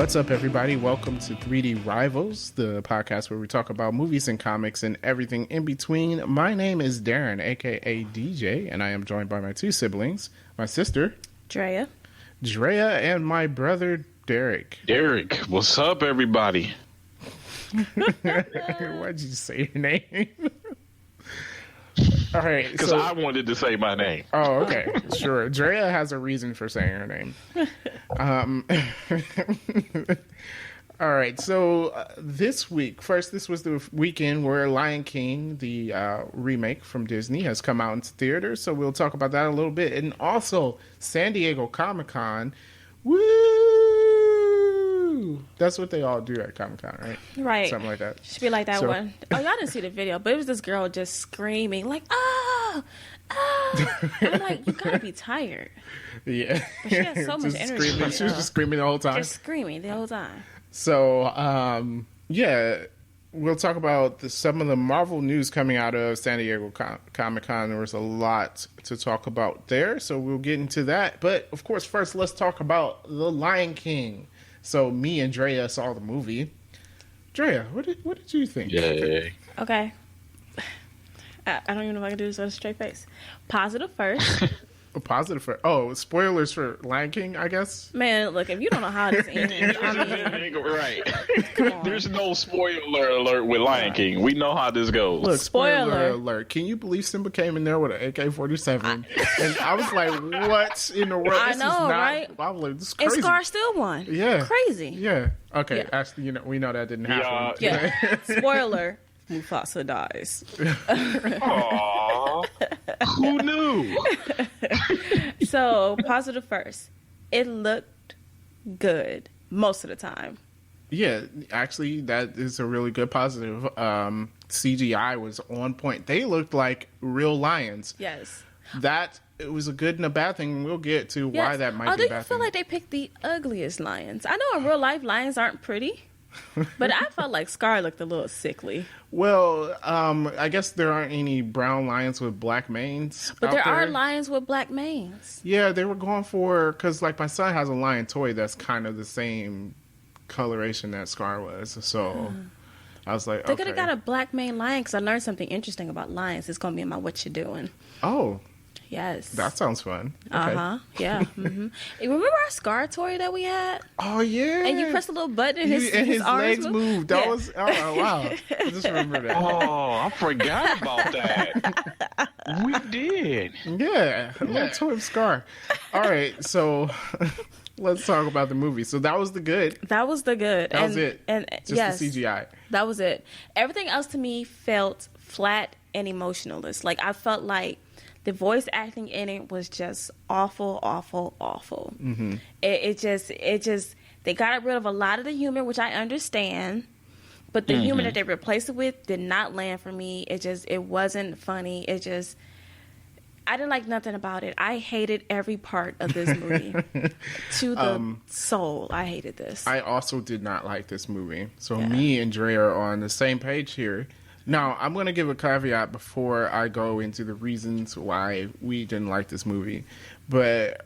What's up, everybody? Welcome to 3D Rivals, the podcast where we talk about movies and comics and everything in between. My name is Darren, aka DJ, and I am joined by my two siblings, my sister, Drea, and my brother, Derek. Derek, what's up, everybody? Why'd you say your name? All right. Because I wanted to say my name. Oh, okay. Sure. Drea has a reason for saying her name. All right. So this week, this was the weekend where Lion King, the remake from Disney, has come out into theaters. So we'll talk about that a little bit. And also San Diego Comic-Con. Woo! That's what they all do at Comic-Con, right? Right. Something like that. Should be like that one. Oh, y'all didn't see the video, but it was this girl just screaming, like, ah! I'm like, you gotta be tired. Yeah. But she has so much energy. She was just screaming the whole time. Just screaming the whole time. So, we'll talk about some of the Marvel news coming out of San Diego Comic-Con. There was a lot to talk about there, so we'll get into that. But, of course, first, let's talk about The Lion King. So, me and Drea saw the movie. Drea, what did you think? Yay. Okay. I don't even know if I can do this with a straight face. Positive first. Positive for spoilers for Lion King, I guess. Man, look, if you don't know how this ends, I mean, right. There's no spoiler alert with Lion King. We know how this goes. Look, spoiler Spoiler. alert. Can you believe Simba came in there with an AK-47? And I was like, what in the world? I This know, is not, right? I was like, this is and crazy. Scar still won. Yeah. Crazy. Yeah. Okay. Yeah. Actually, we know that didn't happen. Yeah. Spoiler. Mufasa dies. Aww. Who knew? So, positive first. It looked good most of the time. Yeah. Actually, that is a really good positive. CGI was on point. They looked like real lions. Yes. It was a good and a bad thing. We'll get to why that might be a do bad you feel thing. like they picked the ugliest lions? I know in real life lions aren't pretty, but I felt like Scar looked a little sickly. Well, I guess there aren't any brown lions with black manes. But there are there. lions with black manes. Yeah, they were going for, because like my son has a lion toy that's kind of the same coloration that Scar was. So I was like, They could have got a black mane lion because I learned something interesting about lions. It's going to be in my What You Doing. Oh, Yes. that sounds fun. Okay. Uh-huh. Yeah. Mm-hmm. Remember our Scar toy that we had? Oh, yeah. And you pressed a little button and his arms legs moved. That Yeah. was, oh, wow. I just remember that. Oh, I forgot about that. We did. Yeah, a little toy of Scar. All right, so let's talk about the movie. So that was the good. That was the good. That was it. And Just yes, the CGI. that was it. Everything else to me felt flat and emotionless. Like I felt like the voice acting in it was just awful, awful, awful. Mm-hmm. It just they got rid of a lot of the humor, which I understand, but the humor that they replaced it with did not land for me. It wasn't funny. I didn't like nothing about it. I hated every part of this movie to the soul. I hated this. I also did not like this movie. So me and Dre are on the same page here. Now, I'm going to give a caveat before I go into the reasons why we didn't like this movie. But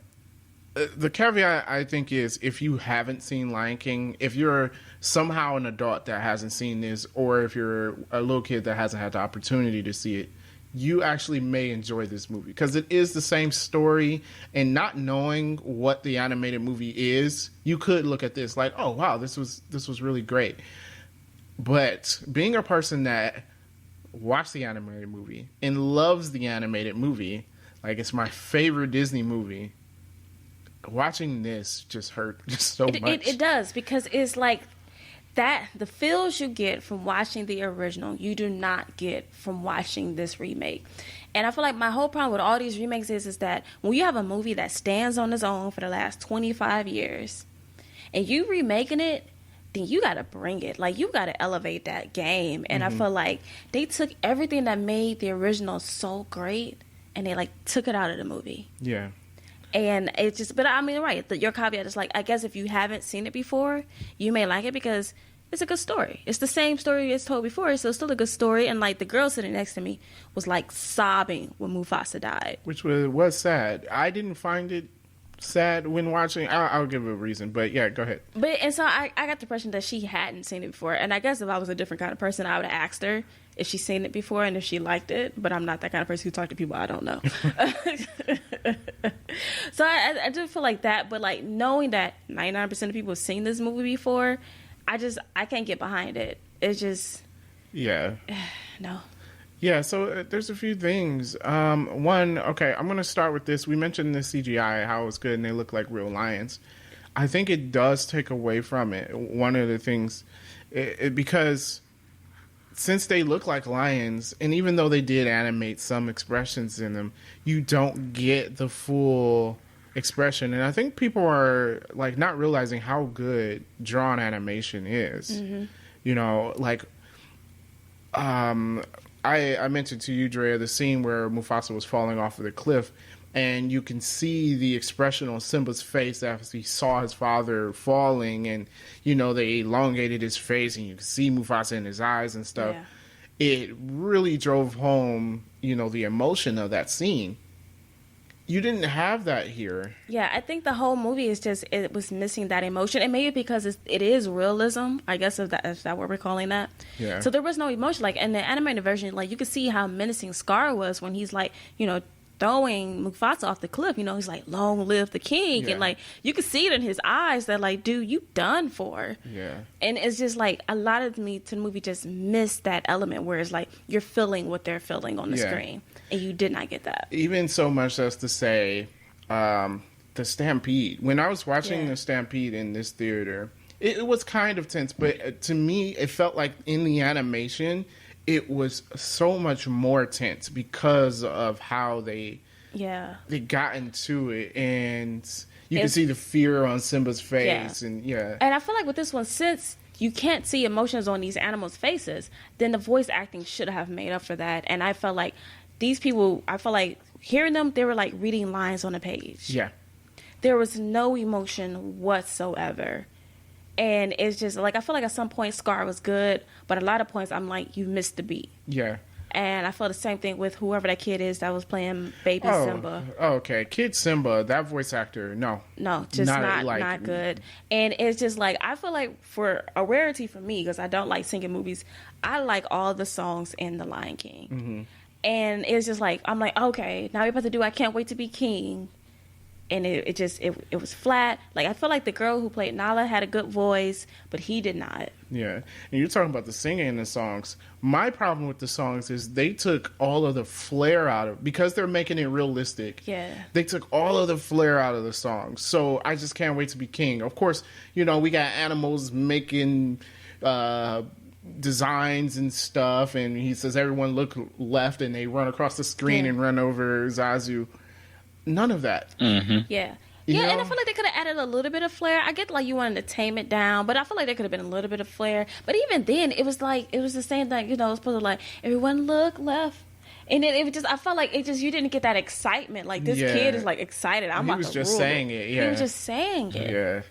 the caveat, I think, is if you haven't seen Lion King, if you're somehow an adult that hasn't seen this, or if you're a little kid that hasn't had the opportunity to see it, you actually may enjoy this movie. Because it is the same story, and not knowing what the animated movie is, you could look at this like, oh, wow, this was really great. But being a person that watched the animated movie and loves the animated movie, like it's my favorite Disney movie, watching this just hurt just so much. It does, because it's like that the feels you get from watching the original, you do not get from watching this remake. And I feel like my whole problem with all these remakes is that when you have a movie that stands on its own for the last 25 years and you remaking it, then you got to bring it. Like, you got to elevate that game. And I feel like they took everything that made the original so great and they, like, took it out of the movie. Yeah. And it's just, but I mean, right, your caveat is like, I guess if you haven't seen it before, you may like it because it's a good story. It's the same story as told before, so it's still a good story. And, like, the girl sitting next to me was, like, sobbing when Mufasa died. Which was sad. I didn't find it sad when watching. I'll give a reason, but yeah, go ahead. But and so I got the impression that she hadn't seen it before, and I guess if I was a different kind of person, I would have asked her if she's seen it before and if she liked it. But I'm not that kind of person who talk to people I don't know. So I do feel like that, but like knowing that 99% of people have seen this movie before, I can't get behind it. It's just Yeah. no. Yeah, so there's a few things. One, okay, I'm going to start with this. We mentioned the CGI, how it's good and they look like real lions. I think it does take away from it. One of the things, because since they look like lions, and even though they did animate some expressions in them, you don't get the full expression. And I think people are like not realizing how good drawn animation is. Mm-hmm. You know, like, I mentioned to you, Drea, the scene where Mufasa was falling off of the cliff, and you can see the expression on Simba's face after he saw his father falling, and, you know, they elongated his face, and you can see Mufasa in his eyes and stuff. Yeah. It really drove home, you know, the emotion of that scene. You didn't have that here. Yeah, I think the whole movie is just, it was missing that emotion. And maybe because it is realism, I guess is that what we're calling that? Yeah. So there was no emotion. Like in the animated version, like you could see how menacing Scar was when he's like, you know, throwing Mufasa off the cliff. You know, he's like, long live the king. Yeah. And like, you could see it in his eyes that like, dude, you done for. Yeah. And it's just like, a lot of me to the movie just missed that element where it's like, you're feeling what they're feeling on the screen. And you did not get that. Even so much as to say, the Stampede. When I was watching the Stampede in this theater, it was kind of tense. But to me, it felt like in the animation, it was so much more tense because of how they got into it. And you can see the fear on Simba's face. And And I feel like with this one, since you can't see emotions on these animals' faces, then the voice acting should have made up for that. And I felt like these people, I felt like hearing them, they were like reading lines on a page. Yeah. There was no emotion whatsoever. And it's just like, I feel like at some point Scar was good, but a lot of points I'm like, you missed the beat. Yeah. And I felt the same thing with whoever that kid is that was playing baby Simba. Oh, okay. Kid Simba, that voice actor, no. No, just not good. And it's just like, I feel like for a rarity for me, because I don't like singing movies, I like all the songs in The Lion King. Mm-hmm. And it's just like, I'm like, okay, now we're about to do I Can't Wait to Be King. And it was flat. Like, I feel like the girl who played Nala had a good voice, but he did not. Yeah. And you're talking about the singing in the songs. My problem with the songs is they took all of the flair out of, because they're making it realistic. Yeah. They took all of the flair out of the songs. So I just can't wait to be king. Of course, you know, we got animals making designs and stuff, and he says everyone look left, and they run across the screen and run over Zazu. None of that. Mm-hmm. Yeah. Yeah, and I feel like they could have added a little bit of flair. I get like you wanted to tame it down, but I feel like there could have been a little bit of flair. But even then, it was like, it was the same thing, you know, it was supposed to like, everyone look left. And then it was just, I felt like it just, you didn't get that excitement. Like, this kid is like excited. I'm about to rule. He was just saying it, He was just saying it. Yeah.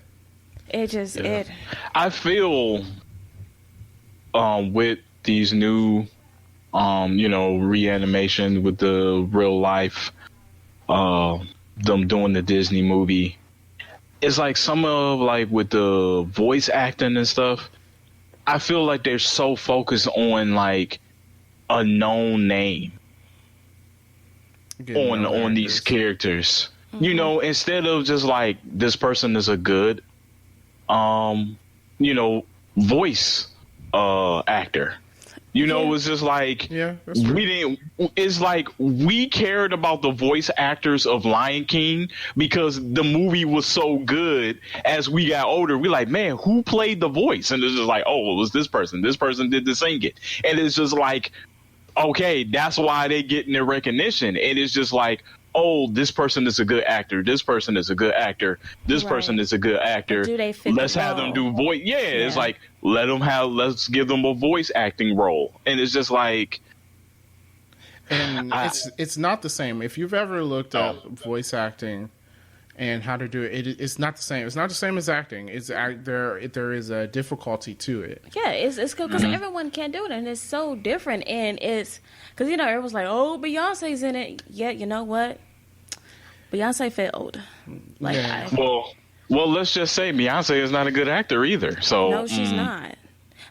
It just, I feel, with these new, you know, reanimation with the real life, them doing the Disney movie, it's like some of like with the voice acting and stuff, I feel like they're so focused on like a known name on these characters. Mm-hmm. You know, instead of just like this person is a good you know, voice actor. You know, it's just like it's like we cared about the voice actors of Lion King because the movie was so good. As we got older, we like, man, who played the voice? And it's just like, oh, it was this person. This person did the singing. And it's just like, okay, that's why they getting their recognition. And it's just like, oh, this person is a good actor. This person is a good actor. This person is a good actor. Do they fit Let's have them do voice. Yeah, it's like, let's give them a voice acting role. And it's just like, and it's not the same. If you've ever looked up voice acting and how to do it, it's not the same. It's not the same as acting. It's there is a difficulty to it. Yeah, it's good because everyone can't do it, and it's so different. And it's because, you know, everyone's like, oh, Beyonce's in it. Yeah, you know what? Beyonce failed. Like, Yeah. Well, let's just say Beyonce is not a good actor either. So no, she's not.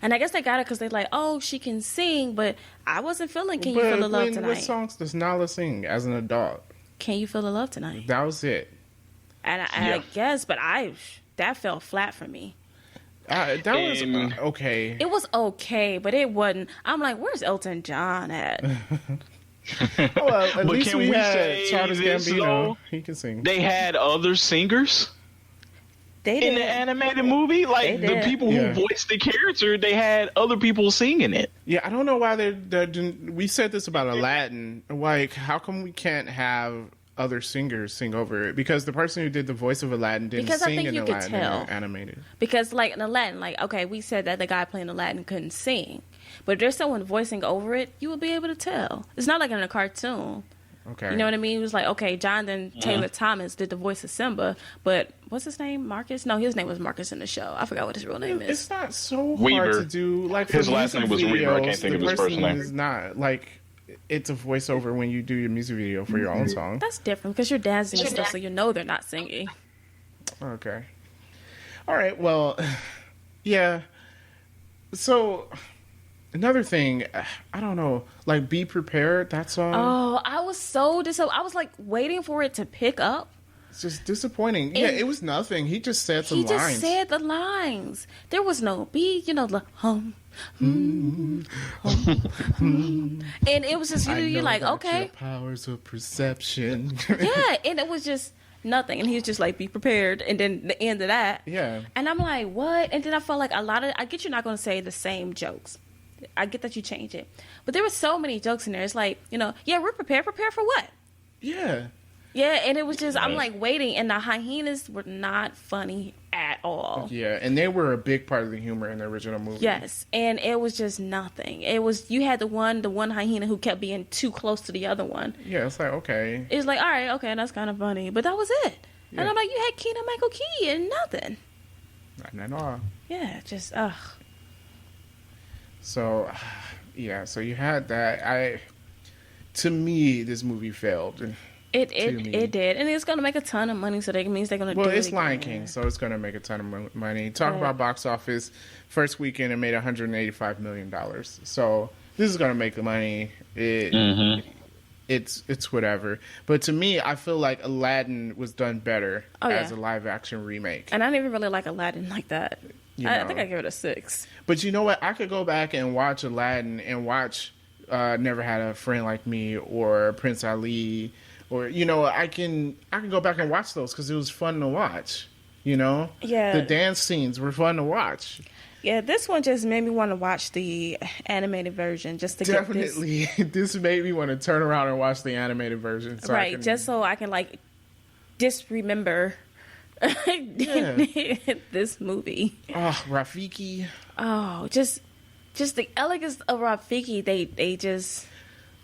And I guess they got it because they're like, oh, she can sing, but I wasn't feeling Can You Feel the Love Tonight? What songs does Nala sing as an adult? Can You Feel the Love Tonight? That was it. And I guess, but that fell flat for me. That was okay. It was okay, but it wasn't. I'm like, where's Elton John at? Well, at least we had Childish Gambino. He can sing. They had other singers. They did. In the animated movie, like the people who voiced the character, they had other people singing it. Yeah, I don't know why we said this about Aladdin. Like, how come we can't have other singers sing over it? Because the person who did the voice of Aladdin didn't sing in Aladdin animated. Because, like, in Aladdin, like, okay, we said that the guy playing Aladdin couldn't sing. But if there's someone voicing over it, you will be able to tell. It's not like in a cartoon. Okay. You know what I mean? It was like, okay, Jonathan Taylor Thomas did the voice of Simba, but what's his name? Marcus? No, his name was Marcus in the show. I forgot what his real name is. It's not so hard to do. Like, his last name was Weaver. I can't think of his first name. Is not like it's a voiceover when you do your music video for your own song. That's different because you're dancing and stuff, so you know they're not singing. Okay. All right. Well, yeah. So. Another thing, I don't know, like Be Prepared, that song. Oh, I was so disappointed. I was like waiting for it to pick up. It's just disappointing. Yeah, it was nothing. He just said some lines. He just said the lines. There was no beat, the and it was just, you're like, okay. Your powers of perception. Yeah, and it was just nothing. And he was just like, be prepared. And then the end of that. Yeah. And I'm like, what? And then I felt like I get you're not going to say the same jokes. I get that you change it. But there were so many jokes in there. It's like, yeah, we're prepared. Prepared for what? Yeah. Yeah, and it was just, I'm like waiting. And the hyenas were not funny at all. Yeah, and they were a big part of the humor in the original movie. Yes, and it was just nothing. It was, you had the one hyena who kept being too close to the other one. Yeah, it's like, okay. It was like, all right, okay, that's kind of funny. But that was it. Yeah. And I'm like, you had Keena Michael Key and nothing. Not at all. Yeah, just, ugh. So, yeah, so you had that. To me, this movie failed. It did, and it's going to make a ton of money. So that means they're going to do it. Well, it's Lion King, so it's going to make a ton of money. Talk about box office. First weekend, it made $185 million. So this is going to make the money. It's whatever. But to me, I feel like Aladdin was done better as a live action remake. And I didn't even really like Aladdin like that. I think I give it a 6. But you know what? I could go back and watch Aladdin and watch Never Had a Friend Like Me or Prince Ali, or I can go back and watch those because it was fun to watch. Yeah, the dance scenes were fun to watch. Yeah, this one just made me want to watch the animated version just to definitely. Get this. This made me want to turn around and watch the animated version, so right? Just so I can like disremember. This movie. Oh, Rafiki. Oh, just the elegance of Rafiki. They just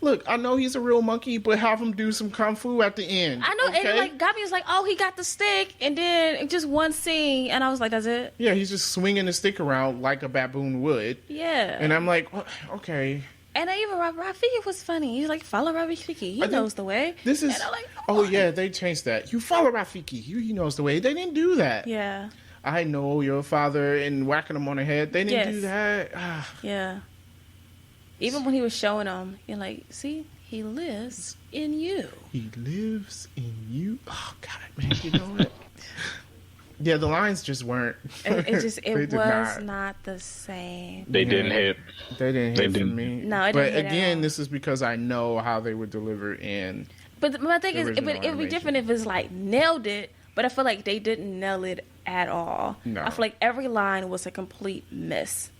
look. I know he's a real monkey, but have him do some kung fu at the end. I know, okay? And like Gabi was like, "Oh, he got the stick," and then just one scene, and I was like, "That's it." Yeah, he's just swinging the stick around like a baboon would. Yeah, and I'm like, okay. And even Rafiki was funny. He's like, follow Rafiki. He knows the way. This is. And I'm like, oh yeah, they changed that. You follow Rafiki. He knows the way. They didn't do that. Yeah. I know your father and whacking him on the head. They didn't do that. Yeah. Even when he was showing them, you're like, see, he lives in you. He lives in you. Oh God, man, you know what? Yeah, the lines just weren't. It was not the same. They didn't hit. They didn't hit for me. No, but again, this is because I know how they would deliver in. But my thing is, it would be different if it's like nailed it. But I feel like they didn't nail it at all. No. I feel like every line was a complete miss.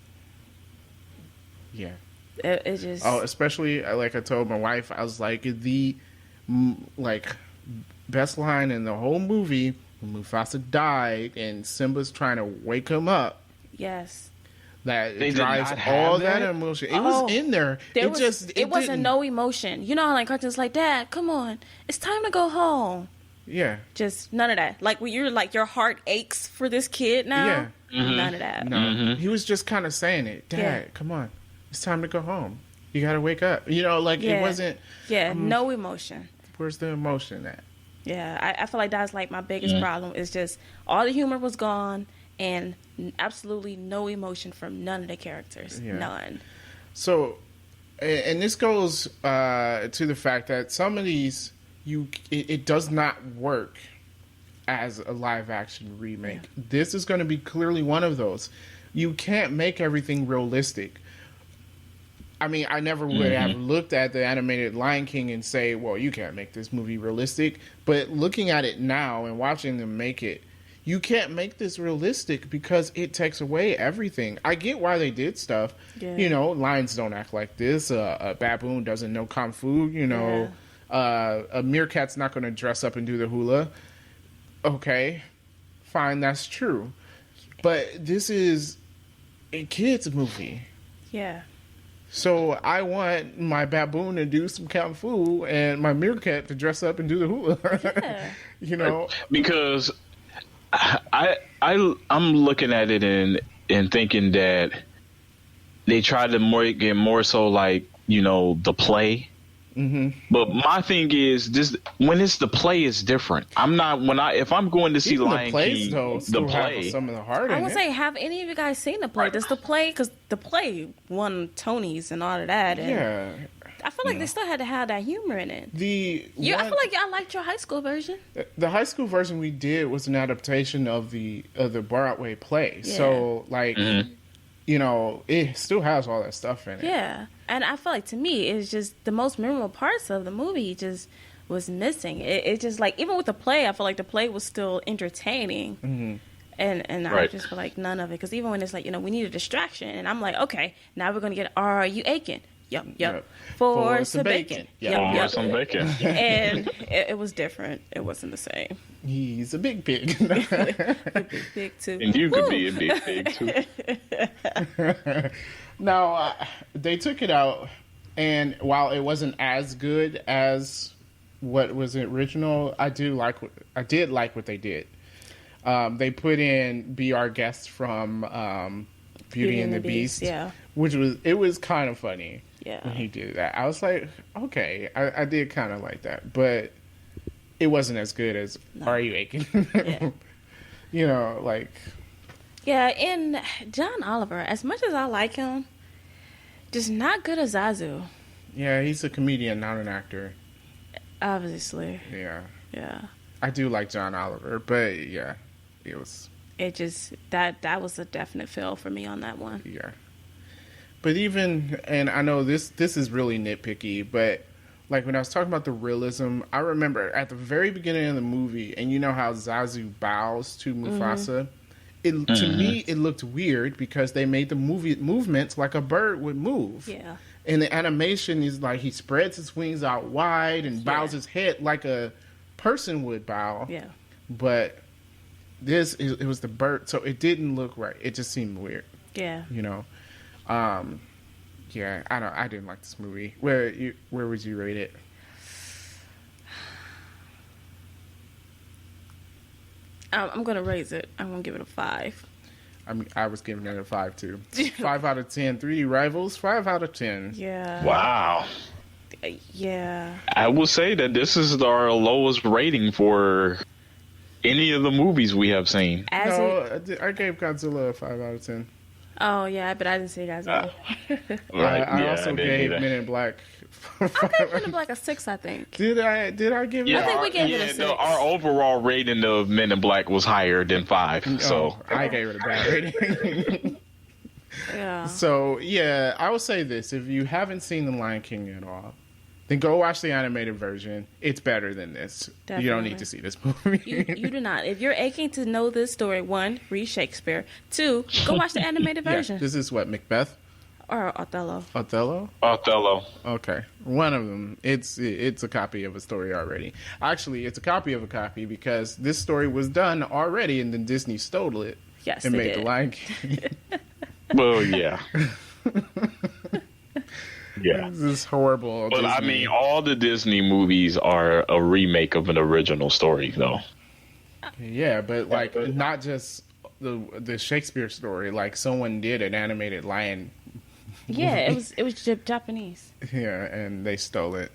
Yeah. It just. Oh, especially like I told my wife, I was like the best line in the whole movie. Mufasa died and Simba's trying to wake him up. Yes. That it drives all that emotion. It was in there. It wasn't no emotion. You know how like cartoons like, Dad, come on. It's time to go home. Yeah. Just none of that. Like when you're like your heart aches for this kid now. Yeah. Mm-hmm. None of that. No. He was just kind of saying it. Dad, come on. It's time to go home. You gotta wake up. It wasn't no emotion. Where's the emotion at? Yeah, I feel like that's like my biggest problem is just all the humor was gone and absolutely no emotion from none of the characters. Yeah. None. So, and this goes to the fact that some of these, it does not work as a live action remake. Yeah. This is going to be clearly one of those. You can't make everything realistic. I mean, I never would have looked at the animated Lion King and say, well, you can't make this movie realistic. But looking at it now and watching them make it, you can't make this realistic because it takes away everything. I get why they did stuff. Yeah. You know, lions don't act like this. A baboon doesn't know kung fu. You know, a meerkat's not going to dress up and do the hula. Okay, fine, that's true. But this is a kid's movie. Yeah. So I want my baboon to do some kung fu and my meerkat to dress up and do the hula. Yeah. You know, because I'm looking at it and thinking that they try to get more so like, you know, the play. Mm-hmm. But my thing is this: when it's the play, is different. If I'm going to see Lion King, the play, some of the heart. I would say, have any of you guys seen the play? Does the play, because the play won Tonys and all of that? And yeah, I feel like they still had to have that humor in it. I feel like I liked your high school version. The high school version we did was an adaptation of the Broadway play. Yeah. So like. Mm-hmm. You know, it still has all that stuff in it. Yeah. And I feel like, to me, it's just the most memorable parts of the movie just was missing. It just, like, even with the play, I feel like the play was still entertaining. Mm-hmm. And I just feel like none of it. Because even when it's like, you know, we need a distraction. And I'm like, okay, now we're going to get, are you aching? Yep. For some bacon. Yep. Some bacon. And it was different. It wasn't the same. He's a big pig. A big pig, too. And you could be a big pig, too. Now, they took it out, and while it wasn't as good as what was original, I did like what they did. They put in Be Our Guest from Beauty and the Beast. Yeah. Which was kind of funny. Yeah. When he did that. I was like, okay, I did kind of like that. But it wasn't as good as Are You Aching? Yeah. You know, like. Yeah, and John Oliver, as much as I like him, just not good as Zazu. Yeah, he's a comedian, not an actor. Obviously. Yeah. Yeah. I do like John Oliver, but yeah, it was. It just, that was a definite fail for me on that one. Yeah. But even, and I know this is really nitpicky, but like when I was talking about the realism, I remember at the very beginning of the movie, and you know how Zazu bows to Mufasa? Mm-hmm. To me, it looked weird because they made the movements like a bird would move. Yeah. And the animation is like he spreads his wings out wide and bows his head like a person would bow. Yeah. But it was the bird, so it didn't look right. It just seemed weird. Yeah. You know? Yeah, I didn't like this movie. Where would you rate it? I'm gonna raise it. I'm gonna give it a 5. I was giving it a 5 too. 5 out of 10. 3D Rivals, 5 out of 10. Yeah. Wow. Yeah. I will say that this is our lowest rating for any of the movies we have seen. I gave Godzilla a 5 out of 10. Oh yeah, but I didn't see Godzilla. Right. I also gave Men in Black. I gave Men in Black a 6, I think. Did I give it? I think we gave it a 6. No, our overall rating of Men in Black was higher than 5. So I gave it a bad rating. Yeah. So yeah, I will say this: if you haven't seen The Lion King at all, then go watch the animated version. It's better than this. Definitely. You don't need to see this movie. You do not. If you're aching to know this story, 1, read Shakespeare. 2, go watch the animated version. This is what, Macbeth? Or Othello. Othello? Othello. Okay. One of them. It's a copy of a story already. Actually, it's a copy of a copy because this story was done already and then Disney stole it. Yes, and they made did. The Lion King. Well, yeah. Yeah. This is horrible. But Disney. I mean, all the Disney movies are a remake of an original story, though. Yeah, but like not just the Shakespeare story. Like someone did an animated lion. Yeah, it was Japanese. Yeah, and they stole it.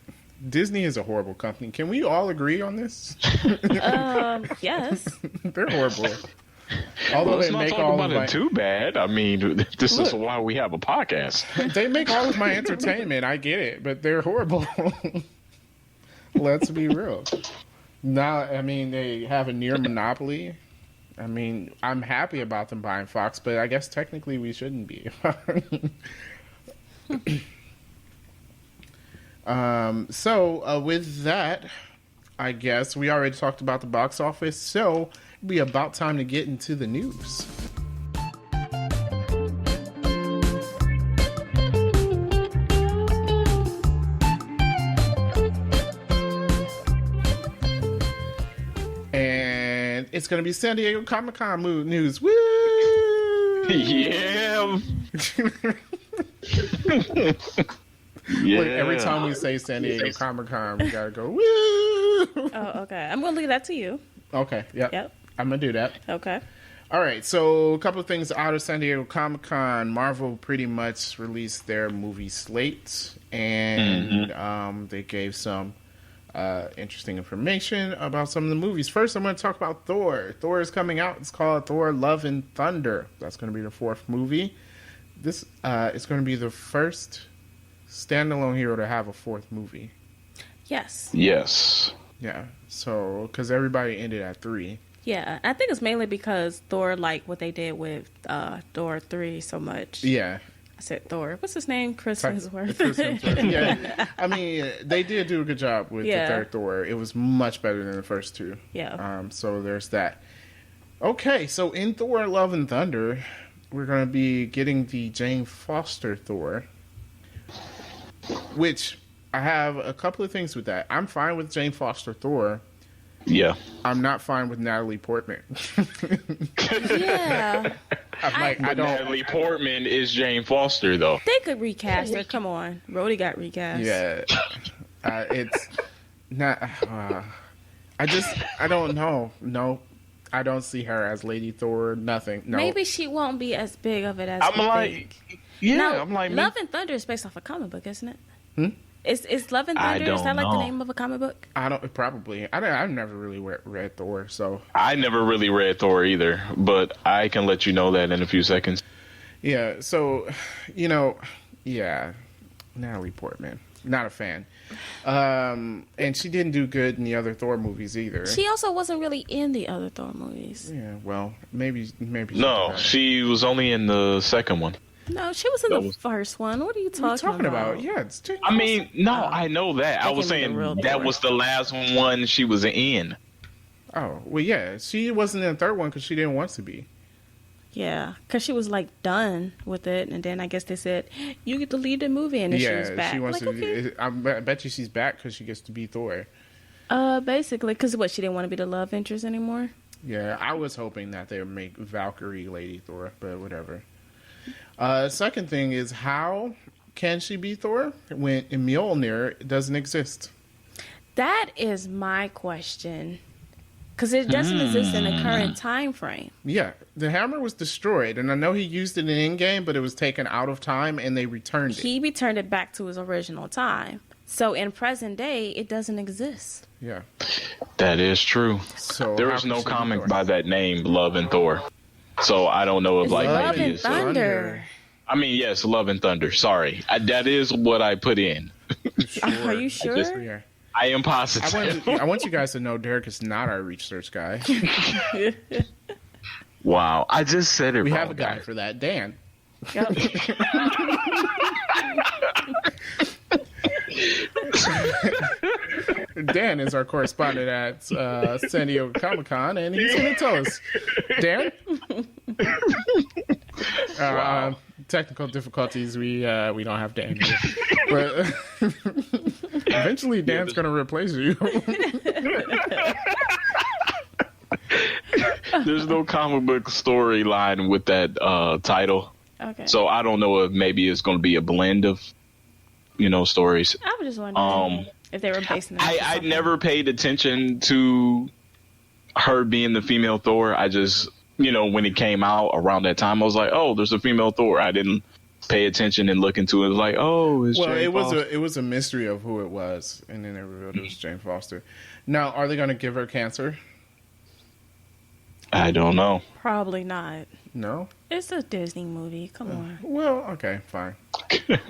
Disney is a horrible company. Can we all agree on this? Yes. They're horrible. Although let's they not make talk all about of my... it too bad. I mean, this is why we have a podcast. They make all of my entertainment. I get it, but they're horrible. Let's be real. Now, I mean, they have a near monopoly. I mean, I'm happy about them buying Fox, but I guess technically we shouldn't be. So with that, I guess we already talked about the box office, so it'd be about time to get into the news. And it's going to be San Diego Comic-Con news. Woo! Yeah. Yeah. Every time we say San Diego Comic-Con, we gotta go, woo! Oh, okay. I'm gonna leave that to you. Okay, yep. I'm gonna do that. Okay. All right, so a couple of things out of San Diego Comic-Con. Marvel pretty much released their movie slate, and they gave some interesting information about some of the movies. First, I'm going to talk about Thor. Thor is coming out. It's called Thor: Love and Thunder. That's going to be the 4th movie. This is going to be the first standalone hero to have a 4th movie. Yes. Yes. Yeah. So, because everybody ended at 3. Yeah, I think it's mainly because Thor liked what they did with Thor 3 so much. Yeah. I said Thor. What's his name? Chris Hemsworth. Yeah. I mean, they did do a good job with the 3rd Thor. It was much better than the first 2. Yeah. So there's that. Okay, so in Thor: Love and Thunder, we're going to be getting the Jane Foster Thor, which I have a couple of things with that. I'm fine with Jane Foster Thor. Yeah. I'm not fine with Natalie Portman. Yeah. I don't. Natalie Portman is Jane Foster, though. They could recast her. Come on. Rhodey got recast. Yeah. It's not. I don't know. No. I don't see her as Lady Thor. Nothing. No. Maybe she won't be as big of it as I'm like, think. yeah. No, I'm like, Love and Thunder is based off a comic book, isn't it? Is Love and I Thunder? Is that like don't the know. name of a comic book? I don't. Probably. I've never really read Thor, so. I never really read Thor either, but I can let you know that in a few seconds. Yeah. So, yeah, Natalie Portman, not a fan. And she didn't do good in the other Thor movies either. She also wasn't really in the other Thor movies. Yeah. Well, maybe. No, she was only in the second one. No, she was in the first one. What are you talking about? Yeah, it's Jane I mean, no, I know that. I was saying that was the last one she was in. Oh, well, yeah. She wasn't in the 3rd one because she didn't want to be. Yeah, because she was like done with it, and then I guess they said you get to lead the movie, and then she was back. She wants like, to. Okay. I bet you she's back because she gets to be Thor. Basically, because what, she didn't want to be the love interest anymore. Yeah, I was hoping that they would make Valkyrie Lady Thor, but whatever. Second thing is, how can she be Thor when Mjolnir doesn't exist? That is my question. Because it doesn't exist in the current time frame. Yeah, the hammer was destroyed, and I know he used it in Endgame, but it was taken out of time, and they returned it. He returned it back to his original time. So in present day, it doesn't exist. Yeah. That is true. So there is no comic by that name, Love and Thor. So I don't know if It's like Love maybe and it's Thunder. I mean, yes, Love and Thunder. Sorry, that is what I put in. Are you sure? I am positive. I want you guys to know Derek is not our research guy. Wow, I just said it. We wrong, have a guy for that, Dan. Yep. Dan is our correspondent at San Diego Comic-Con, and he's going to tell us. Dan? Wow. Technical difficulties. We don't have Dan here. But eventually, Dan's going to replace you. There's no comic book storyline with that title. Okay. So I don't know if maybe it's going to be a blend of, stories. I was just wondering if they were basing it. I never paid attention to her being the female Thor. I just, when it came out around that time, I was like, oh, there's a female Thor. I didn't pay attention and look into it. Like, oh, it's Jane Foster. It was a mystery of who it was, and then they revealed it was Jane Foster. Now, are they going to give her cancer? I don't know. Probably not. No? It's a Disney movie. Come on. Well, okay, fine.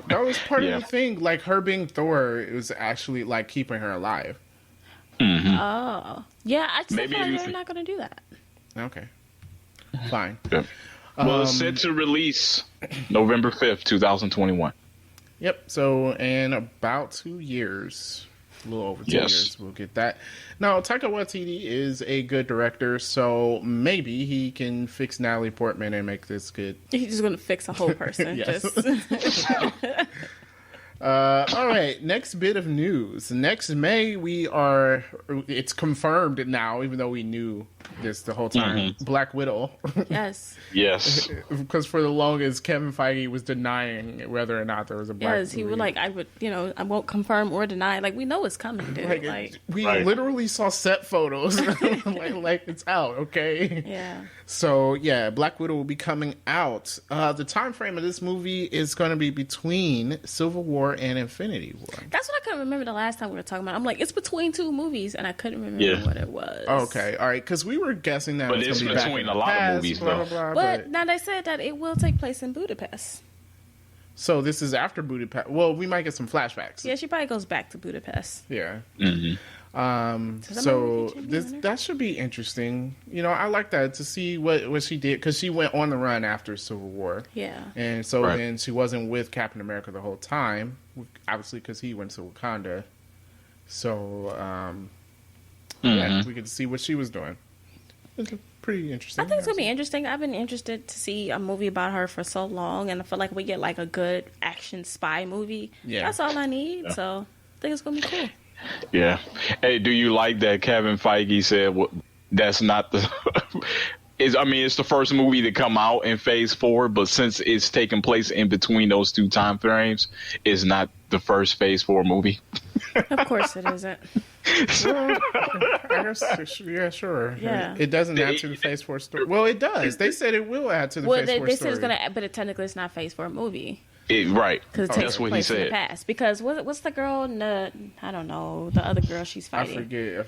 That was part of the thing. Like, her being Thor, it was actually, like, keeping her alive. Mm-hmm. Oh. Yeah, I just feel like they're not going to do that. Okay. Fine. Yeah. Well, it's set to release November 5th, 2021. Yep. So, in about 2 years, a little over 2 years, we'll get that. Now, Taika Waititi is a good director, so maybe he can fix Natalie Portman and make this good. He's just going to fix a whole person. Yes. All right, next bit of news. Next May, it's confirmed now, even though we knew this the whole time, Black Widow. Yes. Yes. Because for the longest, Kevin Feige was denying whether or not there was a Black Widow. Yes, he was like, I won't confirm or deny. Like, we know it's coming, dude. We literally saw set photos. like, it's out, okay? Yeah. So, yeah, Black Widow will be coming out. The time frame of this movie is going to be between Civil War and Infinity War. That's what I couldn't remember the last time we were talking about. I'm like, it's between two movies, and I couldn't remember what it was. Okay, all right, because we were guessing that but it's between a lot of movies, blah, though. blah, blah, but now they said that it will take place in Budapest. So this is after Budapest. Well, we might get some flashbacks. Yeah, she probably goes back to Budapest. Yeah. Mm-hmm. So that should be interesting. You know, I like that to see what she did because she went on the run after Civil War. Yeah. And so then she wasn't with Captain America the whole time, obviously because he went to Wakanda. So yeah, we could see what she was doing. It's pretty interesting. I think it's gonna be interesting. I've been interested to see a movie about her for so long, and I feel like we get like a good action spy movie. Yeah. That's all I need. Yeah. So I think it's gonna be cool. Yeah. Hey, do you like that Kevin Feige said that's not the... it's the first movie to come out in Phase 4, but since it's taking place in between those two time frames, it's not the first Phase 4 movie. Of course it isn't. Well, I guess, yeah, sure. Yeah. It doesn't add to the Phase 4 story. Well, it does. They said it will add to the Phase 4 story. They said it's going to, but technically it's not Phase 4 movie. Right. Because it takes place in the past. Because what's the girl? I don't know. The other girl she's fighting. I forget.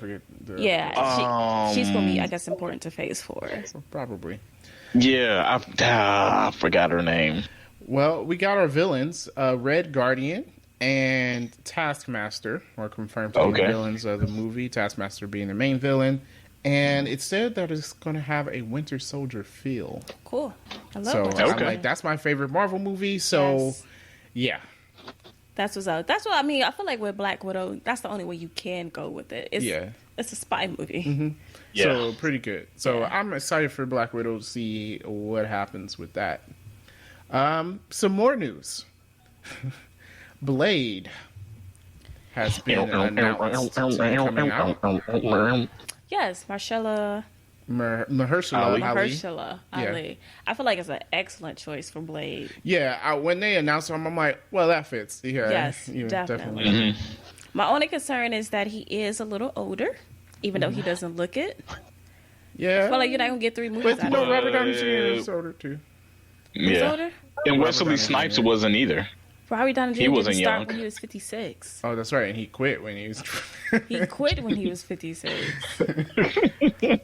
She's going to be, I guess, important to Phase 4. Probably. Yeah, I forgot her name. Well, we got our villains, Red Guardian and Taskmaster, are confirmed to be the villains of the movie. Taskmaster being the main villain. And it said that it's going to have a Winter Soldier feel. Cool. I love Winter Soldier. Like, that's my favorite Marvel movie. So, yeah. That's what's up. That's what I mean. I feel like with Black Widow, that's the only way you can go with it. It's a spy movie. Mm-hmm. Yeah. So, pretty good. So, I'm excited for Black Widow to see what happens with that. Some more news. Blade has been announced coming out. Yes, Mahershala Ali. I feel like it's an excellent choice for Blade. Yeah, when they announced him, I'm like, well, that fits. Yeah, yes, definitely. Mm-hmm. My only concern is that he is a little older, even though he doesn't look it. Yeah. I feel like you're not going to get 3 movies out of it. Robert Downey Jr. is older, too. Yeah. He's older? And Wesley Snipes wasn't either. Robert Downey Jr. wasn't didn't start young when he was 56. Oh, that's right. And he quit when he was... He quit when he was 56.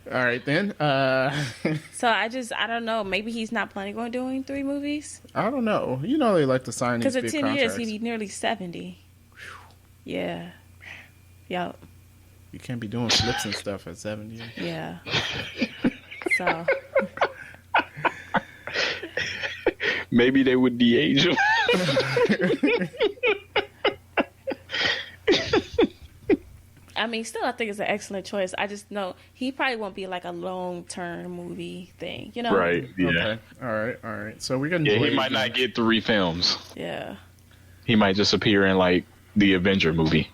All right, then. So I don't know. Maybe he's not planning on doing 3 movies? I don't know. You know they like to sign these big contracts. Because in 10 years, he'd be nearly 70. Yeah. Yep. You can't be doing flips and stuff at 70. Yeah. So... Maybe they would de-age him. I mean, still, I think it's an excellent choice. I just know he probably won't be like a long-term movie thing, you know? Right, yeah. Okay. All right. So we're going to... Yeah, he might not get 3 films. Yeah. He might just appear in, like, the Avenger movie.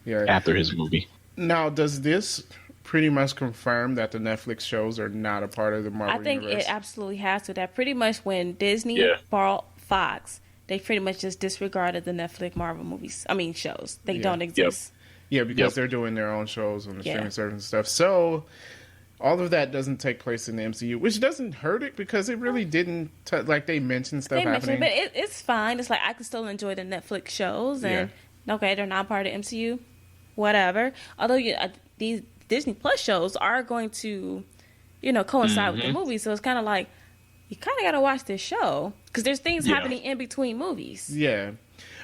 Yeah. After his movie. Now, does this pretty much confirm that the Netflix shows are not a part of the Marvel universe? I think it absolutely has to. That pretty much when Disney bought Fox, they pretty much just disregarded the Netflix Marvel movies. I mean, shows. They don't exist. Yeah, because they're doing their own shows on the streaming service and stuff. So, All of that doesn't take place in the MCU, which doesn't hurt it because it really didn't. Like they mentioned stuff happening, but it's fine. It's like I can still enjoy the Netflix shows, and okay, they're not part of the MCU, whatever. Although these Disney Plus shows are going to, coincide with the movie, so it's kind of like you kind of got to watch this show because there's things happening in between movies. Yeah.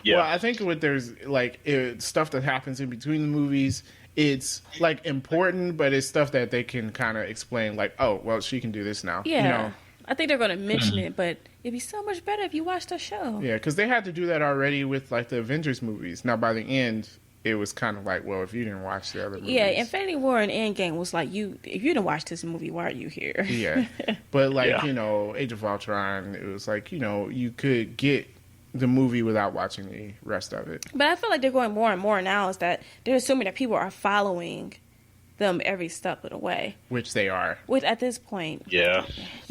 Well, I think there's like stuff that happens in between the movies. It's like important, but it's stuff that they can kind of explain. Like, oh, well, she can do this now. Yeah, I think they're going to mention it, but it'd be so much better if you watched the show. Yeah, because they had to do that already with like the Avengers movies. Now, by the end, it was kind of like, well, if you didn't watch the other movies, Infinity War and Endgame was like, if you didn't watch this movie, why are you here? Yeah, but like Age of Ultron, it was like you could get the movie without watching the rest of it. But I feel like they're going more and more now is that they're assuming that people are following them every step of the way. Which they are. Which at this point, you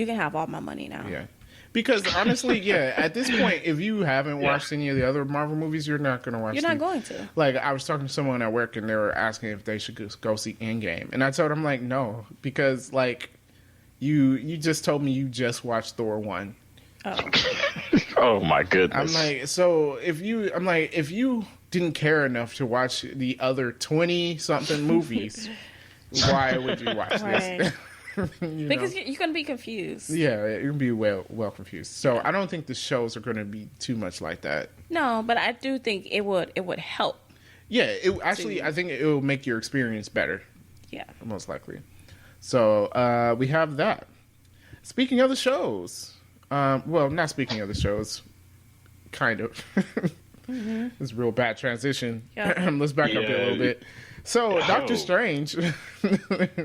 can have all my money now. Yeah. Because honestly, at this point, if you haven't watched any of the other Marvel movies, you're not going to watch. You're not going to. Like, I was talking to someone at work, and they were asking if they should go see Endgame, and I told them like, no, because like, you just told me you just watched Thor 1. Oh. Oh my goodness. I'm like, so if you didn't care enough to watch the other 20 something movies, why would you watch this? Because you're going to be confused. Yeah, you're going to be well confused. So I don't think the shows are going to be too much like that. No, but I do think it would help. Yeah, I think it will make your experience better. Yeah. Most likely. So we have that. Speaking of the shows, well, not speaking of the shows, kind of. It's a real bad transition. Yeah. Let's back up a little bit. So, Doctor Strange.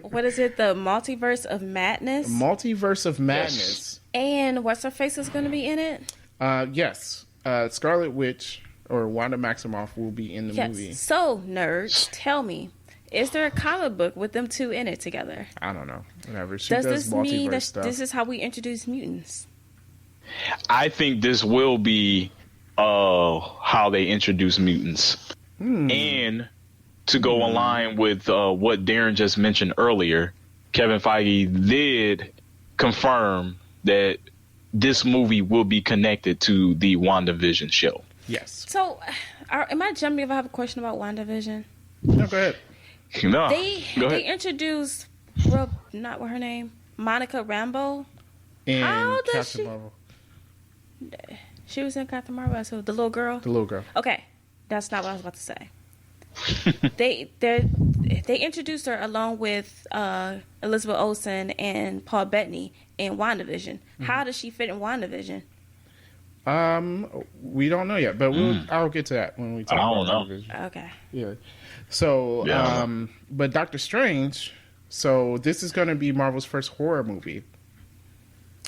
What is it? The Multiverse of Madness? Multiverse of Madness. Yes. And what's her face is going to be in it? Yes. Scarlet Witch or Wanda Maximoff will be in the movie. So, nerds, tell me, is there a comic book with them two in it together? I don't know. Whatever. Does this mean that this is how we introduce mutants? I think this will be how they introduce mutants. And to go in line with what Darren just mentioned earlier, Kevin Feige did confirm that this movie will be connected to the WandaVision show. Yes. So, am I jumping if I have a question about WandaVision? No, go ahead. No, they introduced, not what her name, Monica Rambeau. And how does Captain Marvel. She was in Captain Marvel, so the little girl? The little girl. Okay. That's not what I was about to say. They introduced her along with Elizabeth Olsen and Paul Bettany in WandaVision. How does she fit in WandaVision? We don't know yet, but I'll get to that when we talk about WandaVision. Okay. Yeah. So, but Doctor Strange, so this is going to be Marvel's first horror movie.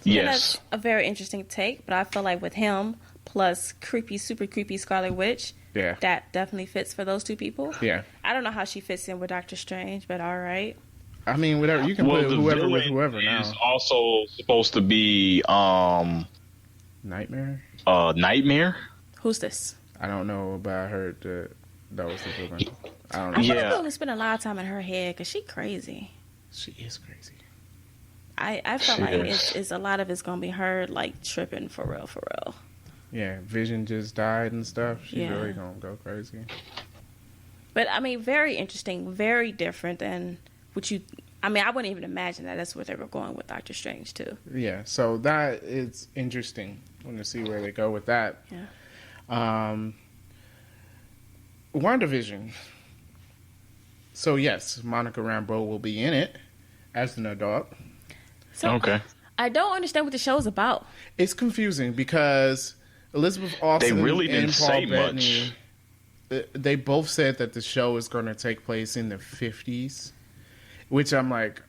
Yes. And that's a very interesting take, but I feel like with him plus super creepy Scarlet Witch, that definitely fits for those two people. Yeah. I don't know how she fits in with Doctor Strange, but all right. I mean, whatever. You can put whoever with whoever now. Is also supposed to be Nightmare. Nightmare. Who's this? I don't know, but I heard that was the villain. I don't know. I feel like we spend a lot of time in her head because she's crazy. She is crazy. I felt like it's a lot of it's gonna be her like tripping for real. Yeah, Vision just died and stuff. She's really gonna go crazy. But I mean, very interesting, very different than what you. I mean, I wouldn't even imagine that's where they were going with Doctor Strange too. Yeah, so that is interesting. I want to see where they go with that. Yeah. WandaVision. So yes, Monica Rambeau will be in it as an adult. So, okay. I don't understand what the show's about. It's confusing because Elizabeth Olsen and Paul Bettany, they both said that the show is going to take place in the 50s, which I'm like,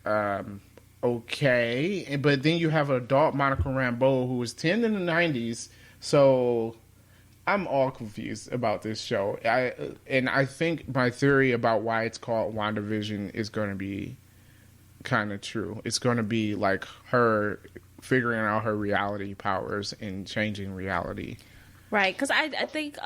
okay. But then you have adult Monica Rambeau who was 10 in the 90s, so I'm all confused about this show. I think my theory about why it's called WandaVision is going to be kind of true. It's going to be like her figuring out her reality powers and changing reality. Right, because I think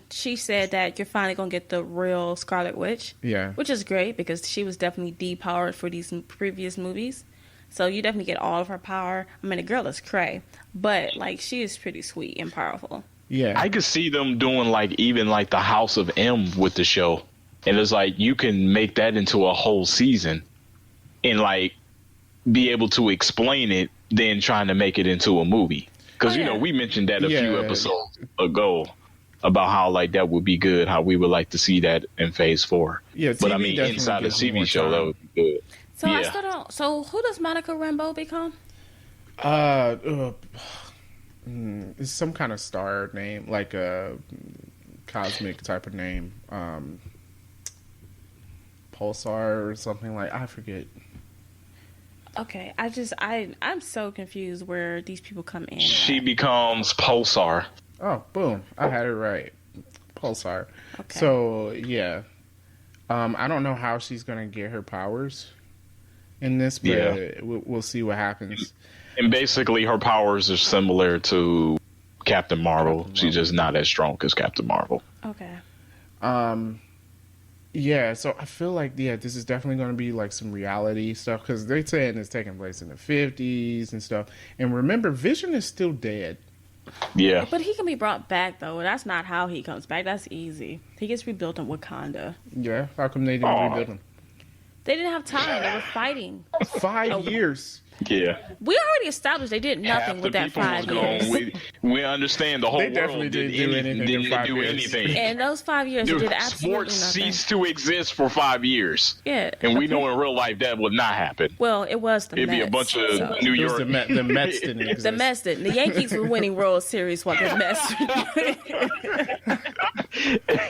she said that you're finally going to get the real Scarlet Witch. Yeah. Which is great because she was definitely depowered for these previous movies. So you definitely get all of her power. I mean, the girl is cray, but like she is pretty sweet and powerful. Yeah. I could see them doing like even like the House of M with the show. And it's like you can make that into a whole season and like be able to explain it, then trying to make it into a movie. Because, you know, we mentioned that a few episodes ago about how, like, that would be good, how we would like to see that in Phase 4. Yeah, but I mean, inside a TV show, that would be good. So I still don't. So who does Monica Rambeau become? It's some kind of star name, like a cosmic type of name. Pulsar or something like, I forget. Okay, I'm so confused where these people come in. She becomes Pulsar. Oh, boom. I had it right. Pulsar. Okay. So, yeah. I don't know how she's going to get her powers in this, but we'll see what happens. And basically, her powers are similar to Captain Marvel. She's just not as strong as Captain Marvel. Okay. Yeah, so I feel like, this is definitely going to be like some reality stuff because they're saying it's taking place in the 50s and stuff. And remember, Vision is still dead. Yeah. But he can be brought back, though. That's not how he comes back. That's easy. He gets rebuilt in Wakanda. Yeah, how come they didn't rebuild him? They didn't have time. They were fighting. 5 years. Yeah. We already established they did nothing with that 5 years. We understand the whole world didn't do anything. And those 5 years, they did absolutely sports nothing. ceased to exist for 5 years. Yeah. And we know in real life that would not happen. Well, it was the It'd Mets. be a bunch of New York. The Mets didn't exist. The Mets didn't. The Yankees were winning World Series while the Mets.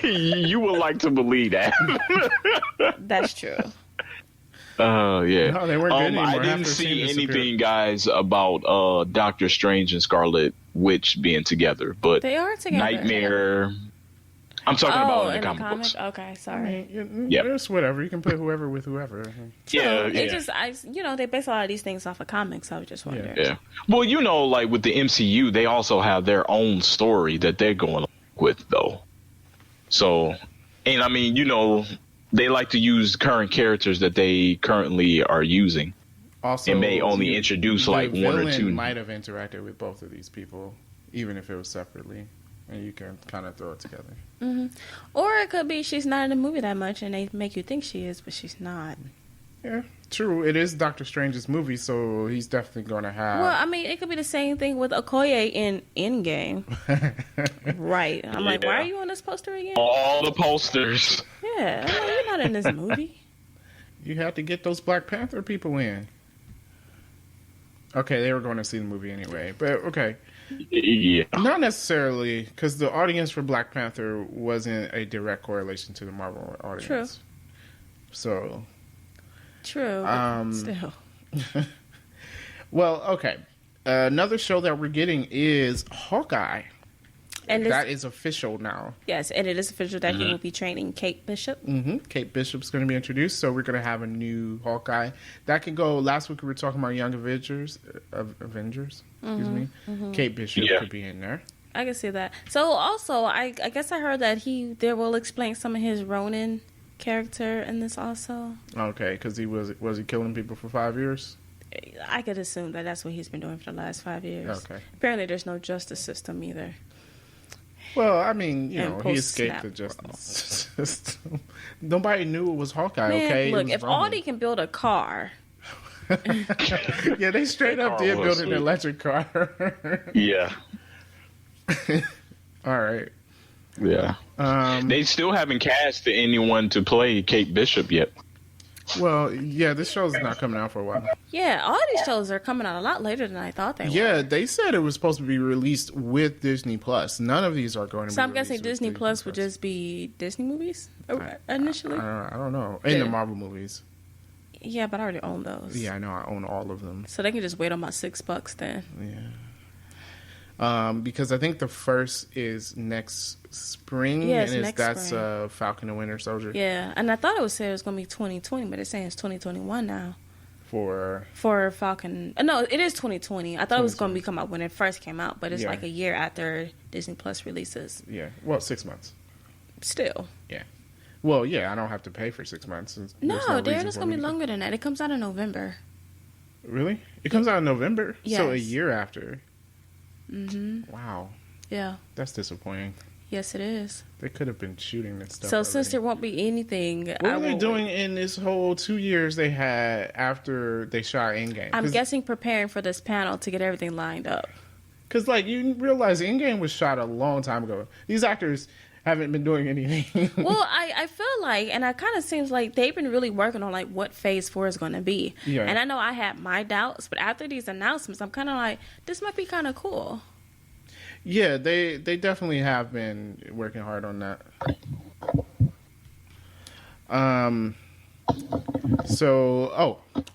You would like to believe that. That's true. Yeah. No, they weren't good anymore. I didn't see anything, guys, about Doctor Strange and Scarlet Witch being together, but they are together. Nightmare. I'm talking about in the comic books. Okay, sorry. It's whatever. You can put whoever with whoever. True. Yeah. It just, they base a lot of these things off of comics. I was just wondering. Yeah. Well, like with the MCU, they also have their own story that they're going with, though. So, and I mean, they like to use current characters that they currently are using. Also, and may only introduce like one or two. Might have interacted with both of these people, even if it was separately, and you can kind of throw it together. Mm-hmm. Or it could be she's not in the movie that much, and they make you think she is, but she's not. Yeah, true. It is Doctor Strange's movie, so he's definitely going to have. Well, I mean, it could be the same thing with Okoye in Endgame. Right. I'm like, why are you on this poster again? All the posters. Yeah, I'm like, you're not in this movie. You have to get those Black Panther people in. Okay, they were going to see the movie anyway, but okay. Yeah. Not necessarily, because the audience for Black Panther wasn't a direct correlation to the Marvel audience. True. So. True. Still. Well, okay. Another show that we're getting is Hawkeye. And that is official now. Yes, and it is official that he will be training Kate Bishop. Mm-hmm. Kate Bishop's going to be introduced, so we're going to have a new Hawkeye. That can go. Last week we were talking about Young Avengers. Excuse me. Mm-hmm. Kate Bishop could be in there. I can see that. So also, I guess I heard that they will explain some of his Ronin character in this also. Okay, because he was he killing people for 5 years? I could assume that that's what he's been doing for the last 5 years. Okay. Apparently, there's no justice system either. Well, I mean, he escaped the justice system. Nobody knew it was Hawkeye. Man, okay, look, if Audi can build a car. Yeah, they straight up did build an electric car. Yeah. All right. Yeah. They still haven't cast anyone to play Kate Bishop yet. Well, yeah, this show's not coming out for a while. Yeah, all these shows are coming out a lot later than I thought they were. Yeah, they said it was supposed to be released with Disney Plus. None of these are going to be. So I'm guessing Disney Plus would just be Disney movies initially. I don't know. In the Marvel movies. Yeah, but I already own those. Yeah, I know. I own all of them. So they can just wait on my $6 then. Yeah. Because I think the first is next spring. Yes, and that's spring. Falcon and Winter Soldier. Yeah, and I thought it was going to be 2020, but it's saying it's 2021 now. for Falcon. No, it is 2020. I thought it was going to come out when it first came out, but it's like a year after Disney Plus releases. Yeah, well, 6 months. Still. Yeah. Well, yeah, I don't have to pay for 6 months. No, Darren, it's going to be longer than that. It comes out in November. Really? It comes out in November? Yes. So a year after. Mm-hmm. Wow. Yeah. That's disappointing. Yes, it is. They could have been shooting this stuff. So already. since there won't be anything, what were they doing in this whole 2 years they had after they shot Endgame? I'm guessing preparing for this panel to get everything lined up. Because, like, you realize Endgame was shot a long time ago. These actors haven't been doing anything. Well, I feel like, and it kind of seems like they've been really working on, like, what Phase 4 is going to be. Yeah. And I know I had my doubts, but after these announcements, I'm kind of like, this might be kind of cool. Yeah, they definitely have been working hard on that.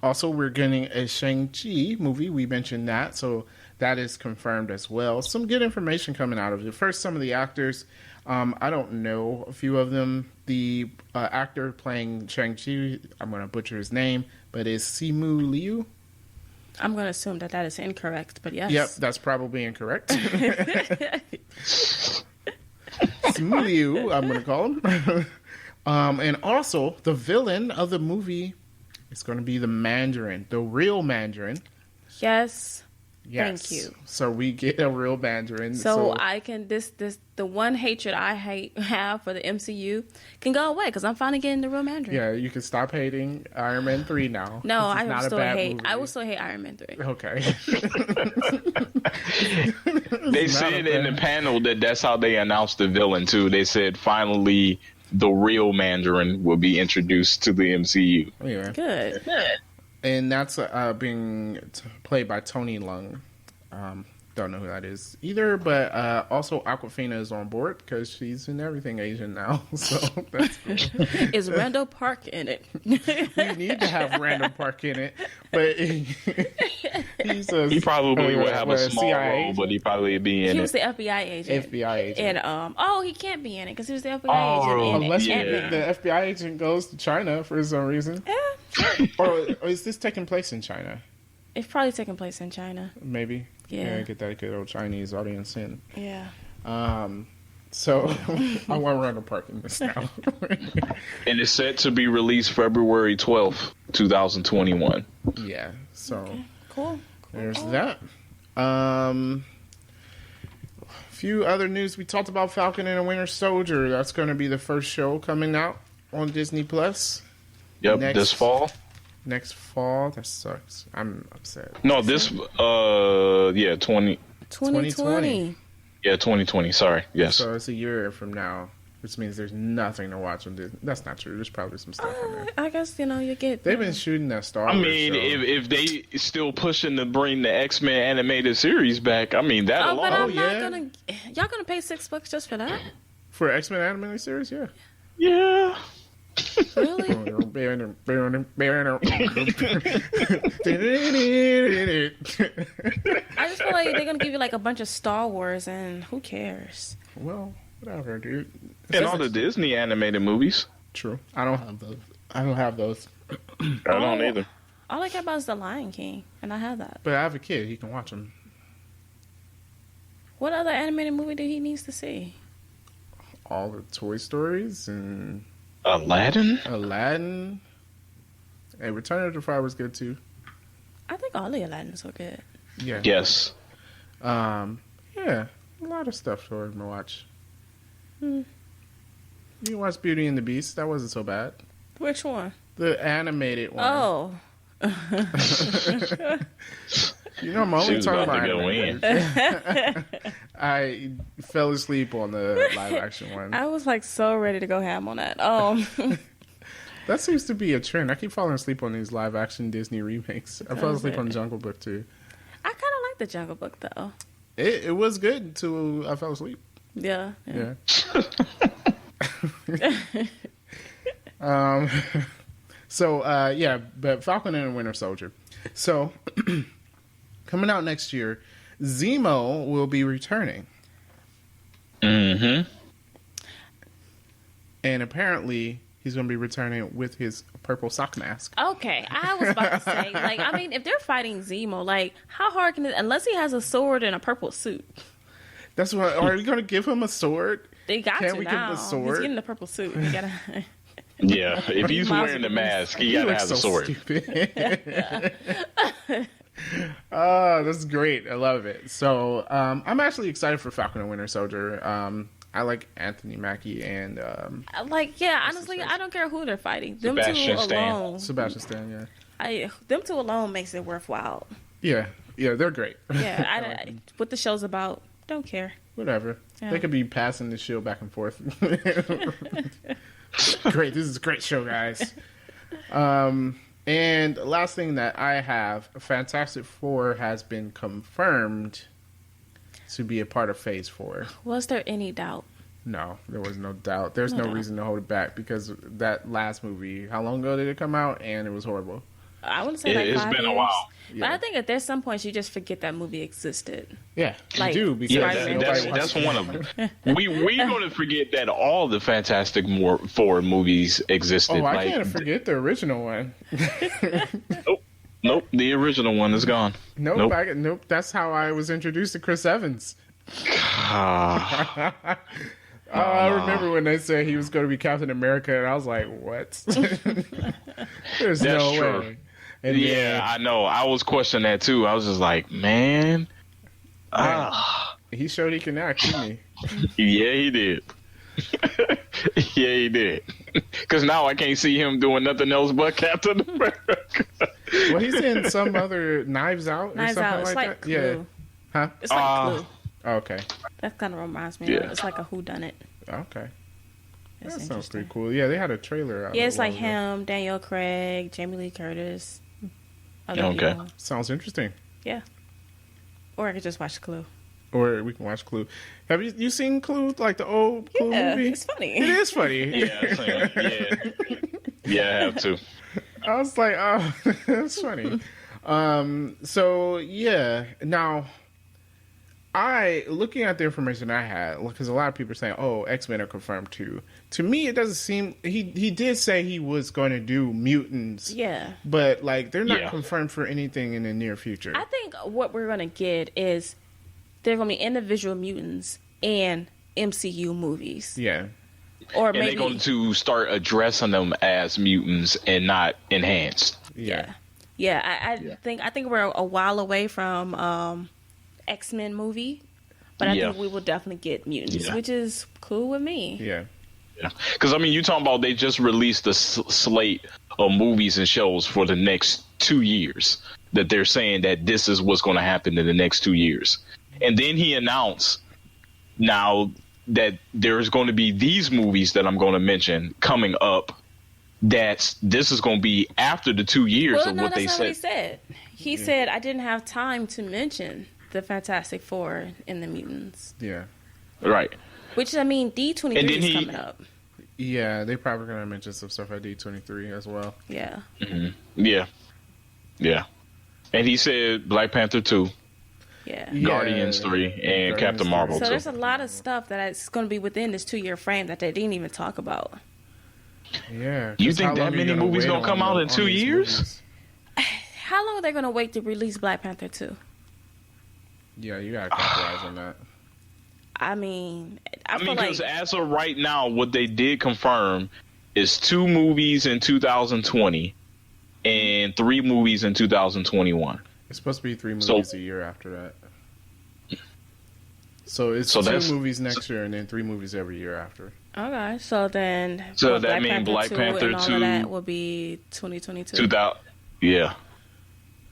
Also we're getting a Shang-Chi movie. We mentioned that, so that is confirmed as well. Some good information coming out of it. First, some of the actors. I don't know a few of them. The actor playing Shang-Chi, I'm going to butcher his name, but it's Simu Liu. I'm going to assume that is incorrect, but yes. Yep, that's probably incorrect. Simu Liu, I'm going to call him. And also, the villain of the movie is going to be the Mandarin, the real Mandarin. Yes. Yes. Thank you. So we get a real Mandarin. So I can the one hatred I have for the MCU can go away because I'm finally getting the real Mandarin. Yeah, you can stop hating Iron Man 3 now. No, I will still hate Iron Man 3. Okay. They said in the panel that's how they announced the villain too. They said finally the real Mandarin will be introduced to the MCU. Yeah. Good. And that's being played by Tony Leung. Don't know who that is either, but also Awkwafina is on board because she's in everything Asian now. So that's cool. Is Randall Park in it? We need to have Randall Park in it, but he probably would have a small CIA role, but he probably be in it. He was the FBI agent. FBI agent. And he can't be in it because he was the FBI agent. Unless the FBI agent goes to China for some reason. Yeah. or is this taking place in China? It's probably taking place in China. Maybe. Yeah. Get that good old Chinese audience in. Yeah. So I want Randall Park in this now. And it's set to be released February 12th, 2021. Yeah. So okay. Cool. There's that. Few other news. We talked about Falcon and the Winter Soldier. That's going to be the first show coming out on Disney Plus. Yep, this fall. Next fall. That sucks. I'm upset. No, this 2020. Yeah, 2020. Sorry. Yes. So it's a year from now, which means there's nothing to watch on Disney. That's not true. There's probably some stuff on there. I guess you get. They've been shooting that Star Wars. I mean, show. if they still pushing to bring the X-Men animated series back, I mean that alone. But I'm not gonna. Y'all gonna pay $6 just for that? For X-Men animated series, yeah. Yeah. Really? I just feel like they're gonna give you like a bunch of Star Wars, and who cares? Well, whatever, dude. And all the Disney animated movies. True. I don't have those. I don't either. All I care about is The Lion King, and I have that. But I have a kid; he can watch them. What other animated movie do he needs to see? All the Toy Stories and Aladdin. Hey, Return of the Fire was good too. I think all the Aladdin's were good. Yeah. Yes. Yeah, a lot of stuff for him to watch. You can watch Beauty and the Beast. That wasn't so bad. Which one? The animated one. Oh. You know, I'm only talking about go in. I fell asleep on the live action one. I was like so ready to go ham on that. That seems to be a trend. I keep falling asleep on these live action Disney remakes. I fell asleep on Jungle Book too. I kind of like the Jungle Book though. It was good until I fell asleep. Yeah. But Falcon and the Winter Soldier. So coming out next year, Zemo will be returning. Mm-hmm. And apparently he's going to be returning with his purple sock mask. Okay, I was about to say, like, I mean, if they're fighting Zemo, like, how hard can it, unless he has a sword and a purple suit? That's what, are you going to give him a sword? They got Can't to we now. give him a sword? He's getting the purple suit. You gotta... Yeah, if he's wearing the mask, he gotta have a sword. Oh, that's great. I love it. So, I'm actually excited for Falcon and Winter Soldier. I like Anthony Mackie and honestly, I don't care who they're fighting. Them Sebastian two Stan. alone. Sebastian Stan, yeah. Them two alone makes it worthwhile. Yeah, they're great. Yeah, I what the show's about, don't care. Whatever. Yeah. They could be passing the shield back and forth. Great. This is a great show, guys. And the last thing that I have, Fantastic Four has been confirmed to be a part of Phase 4. Was there any doubt? No, there was no doubt. There's no reason to hold it back because that last movie, how long ago did it come out? And it was horrible. I wouldn't say like 5 years. It's been a while. But I think at there's some points you just forget that movie existed. Yeah, like, you do. Because that's one of them. We're going to forget that all the Fantastic Four movies existed. Oh, I can't forget the original one. Nope, the original one is gone. Nope. That's how I was introduced to Chris Evans. I remember when they said he was going to be Captain America, and I was like, "What? There's no true. way." And yeah, I know. I was questioning that too. I was just like, man. He showed he can act, didn't he? Yeah, he did. Yeah, he did. Because now I can't see him doing nothing else but Captain America. Well, he's in some other Knives Out or something Out. It's like that. Clue. Yeah. Huh? It's like Clue. Okay. That kind of reminds me of it. It's like a whodunit. Okay. That's that sounds pretty cool. Yeah, they had a trailer out. Yeah, it's like him, Daniel Craig, Jamie Lee Curtis. Okay. People. Sounds interesting. Yeah. Or I could just watch Clue. Or we can watch Clue. Have you seen Clue, like the old Clue movie? It's funny. It is funny. Yeah, I have to. I was like, oh, that's funny. So yeah, now looking at the information I had, because a lot of people are saying, oh, X-Men are confirmed too. To me, it doesn't seem he did say he was going to do mutants. Yeah, but like they're not confirmed for anything in the near future. I think what we're going to get is they're going to be individual mutants and MCU movies. Yeah. Or and maybe they're going to start addressing them as mutants and not enhanced. Yeah. I think we're a while away from X-Men movie, but I think we will definitely get mutants, which is cool with me. Yeah. Because I mean, you talking about they just released a slate of movies and shows for the next 2 years that they're saying that this is what's going to happen in the next 2 years, and then he announced now that there's going to be these movies that I'm going to mention coming up. This is going to be after the 2 years of what they said. What he said. He said I didn't have time to mention the Fantastic Four and the mutants. Yeah. Right. Which, I mean, D23 is coming up. Yeah, they probably going to mention some stuff at D23 as well. Yeah. Mm-hmm. Yeah. And he said Black Panther 2. Yeah. Guardians 3 and Captain Marvel 2. So there's a lot of stuff that's going to be within this 2 year frame that they didn't even talk about. Yeah. You think that many movies going to come out in 2 years? Movies? How long are they going to wait to release Black Panther 2? Yeah, you got to capitalize on that. I mean, I feel because like as of right now, what they did confirm is 2 movies in 2020 and 3 movies in 2021. It's supposed to be 3 movies a year after that. So it's 2 movies next year and then 3 movies every year after. Okay, so then that means Black Panther 2 and all of that will be 2022. 2000, yeah.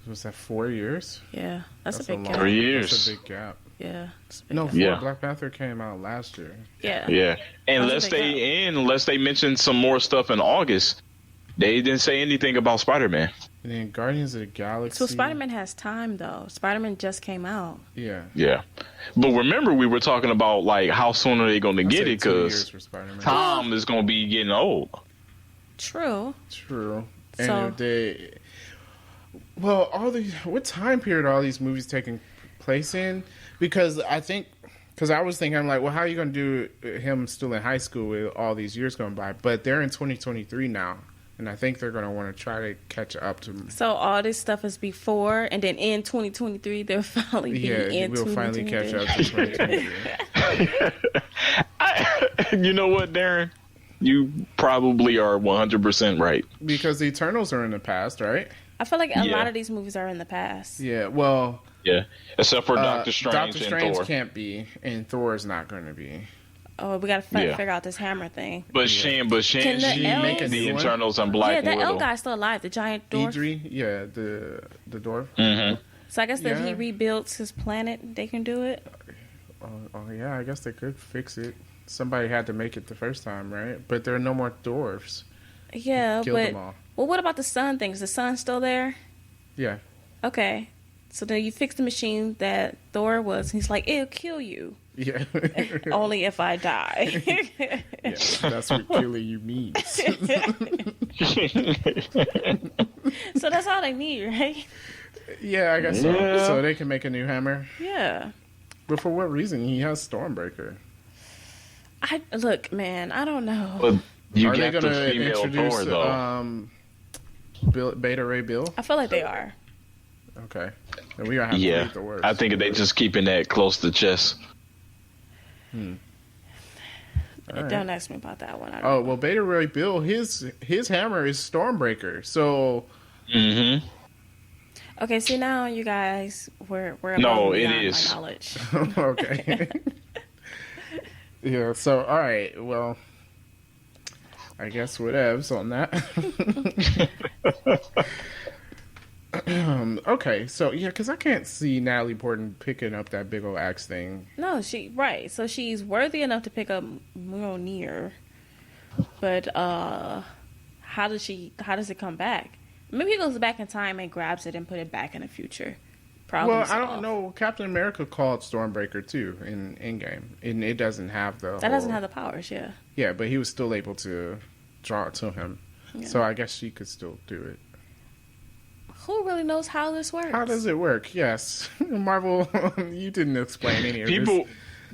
Was that 4 years? Yeah, that's a big gap. 3 years. That's a big gap. Yeah. No, Black Panther came out last year. Yeah. And unless they mentioned some more stuff in August, they didn't say anything about Spider-Man. And then Guardians of the Galaxy. So Spider-Man has time though. Spider-Man just came out. Yeah. But remember, we were talking about like how soon are they going to get it because Tom is going to be getting old. True. And what time period are all these movies taking place in? Because I think Because I was thinking, I'm like, well, how are you going to do him still in high school with all these years going by? But they're in 2023 now, and I think they're going to want to try to catch up to him. So all this stuff is before, and then in 2023, they'll finally be in 2023. We'll finally catch up to 2023. You know what, Darren? You probably are 100% right. Because the Eternals are in the past, right? I feel like a lot of these movies are in the past. Yeah, well... Yeah, except for Doctor Strange Doctor and Strange Thor. Can't be, and Thor is not going to be. Oh, we got to figure out this hammer thing. But she make the Eternals and Black Widow. Yeah, that L guy's still alive, the giant dwarf. Idri, yeah, the dwarf. Mm-hmm. So I guess if he rebuilds his planet, they can do it? Oh, yeah, I guess they could fix it. Somebody had to make it the first time, right? But there are no more dwarves. Yeah, Killed them all. Well, what about the sun thing? Is the sun still there? Yeah. Okay. So then you fix the machine that Thor was, and he's like, it'll kill you. Yeah. Only if I die. Yeah, that's what killing you means. So that's all they need, right? Yeah, I guess so. So they can make a new hammer. Yeah. But for what reason? He has Stormbreaker. Look, man, I don't know. But you Are they get going the to female introduce Thor, though. Beta Ray Bill? I feel like they are. Okay. Then we are having to read the words. I think they just keeping that close to chest. Don't ask me about that one. Well, Beta Ray Bill, his hammer is Stormbreaker. So. Mm-hmm. Okay, see now you guys, we're no, it beyond is my knowledge. Okay. Yeah. So all right. Well, I guess whatevs on that. Okay, so yeah, because I can't see Natalie Portman picking up that big old axe thing. No, so she's worthy enough to pick up Mjolnir, but how does it come back? Maybe he goes back in time and grabs it and put it back in the future. Problem well, I solved. don't know. Captain America called Stormbreaker too in Endgame, and it doesn't have doesn't have the powers. Yeah. Yeah, but he was still able to draw it to him, so I guess she could still do it. Who really knows how this works? How does it work? Yes. Marvel, you didn't explain any of this.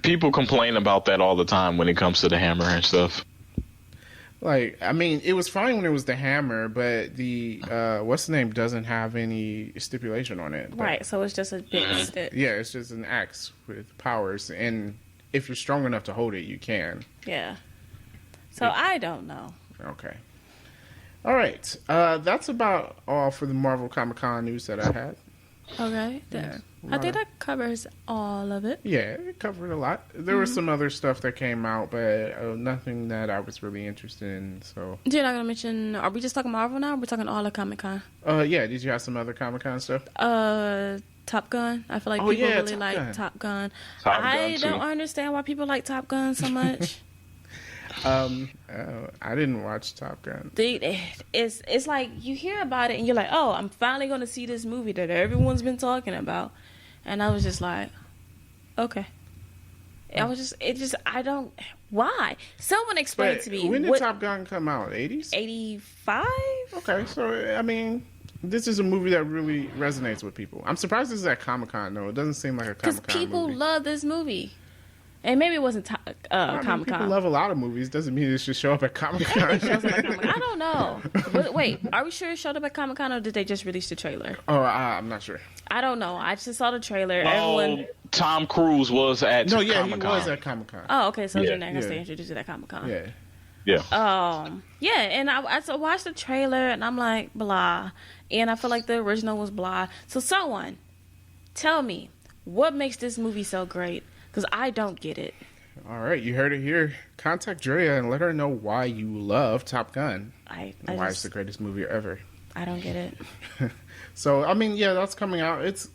People complain about that all the time when it comes to the hammer and stuff. Like, I mean, it was fine when it was the hammer, but the, what's the name, doesn't have any stipulation on it. Right, so it's just a big stick. Yeah, it's just an axe with powers, and if you're strong enough to hold it, you can. Yeah. So I don't know. Okay. All right. That's about all for the Marvel Comic-Con news that I had. Okay. There. I think that covers all of it. Yeah, it covered a lot. There was some other stuff that came out, but nothing that I was really interested in. So you're not going to mention... Are we just talking Marvel now? Or are we talking all of Comic-Con? Yeah. Did you have some other Comic-Con stuff? Top Gun. I feel like people really like Top Gun. I don't understand why people like Top Gun so much. I didn't watch Top Gun. Dude, it's like you hear about it and you're like, oh, I'm finally going to see this movie that everyone's been talking about. And I was just like, okay. I don't, why? Someone explain to me. When did Top Gun come out? 80s? 85? Okay, so, I mean, this is a movie that really resonates with people. I'm surprised this is at Comic-Con, though. It doesn't seem like a Comic-Con movie. Because people love this movie. And maybe it wasn't Comic-Con. People love a lot of movies. Doesn't mean it should show up at Comic-Con. I don't know. Wait, are we sure it showed up at Comic-Con or did they just release the trailer? Oh, I'm not sure. I don't know. I just saw the trailer. Tom Cruise was at Comic-Con. He was at Comic-Con. Oh, okay. So they're not going to introduce it at Comic-Con. Yeah. Yeah, and I watched the trailer and I'm like, blah. And I feel like the original was blah. So someone, tell me, what makes this movie so great? Because I don't get it. All right, you heard it here. Contact Drea and let her know why you love Top Gun. Why it's the greatest movie ever. I don't get it. So, I mean, yeah, that's coming out. It's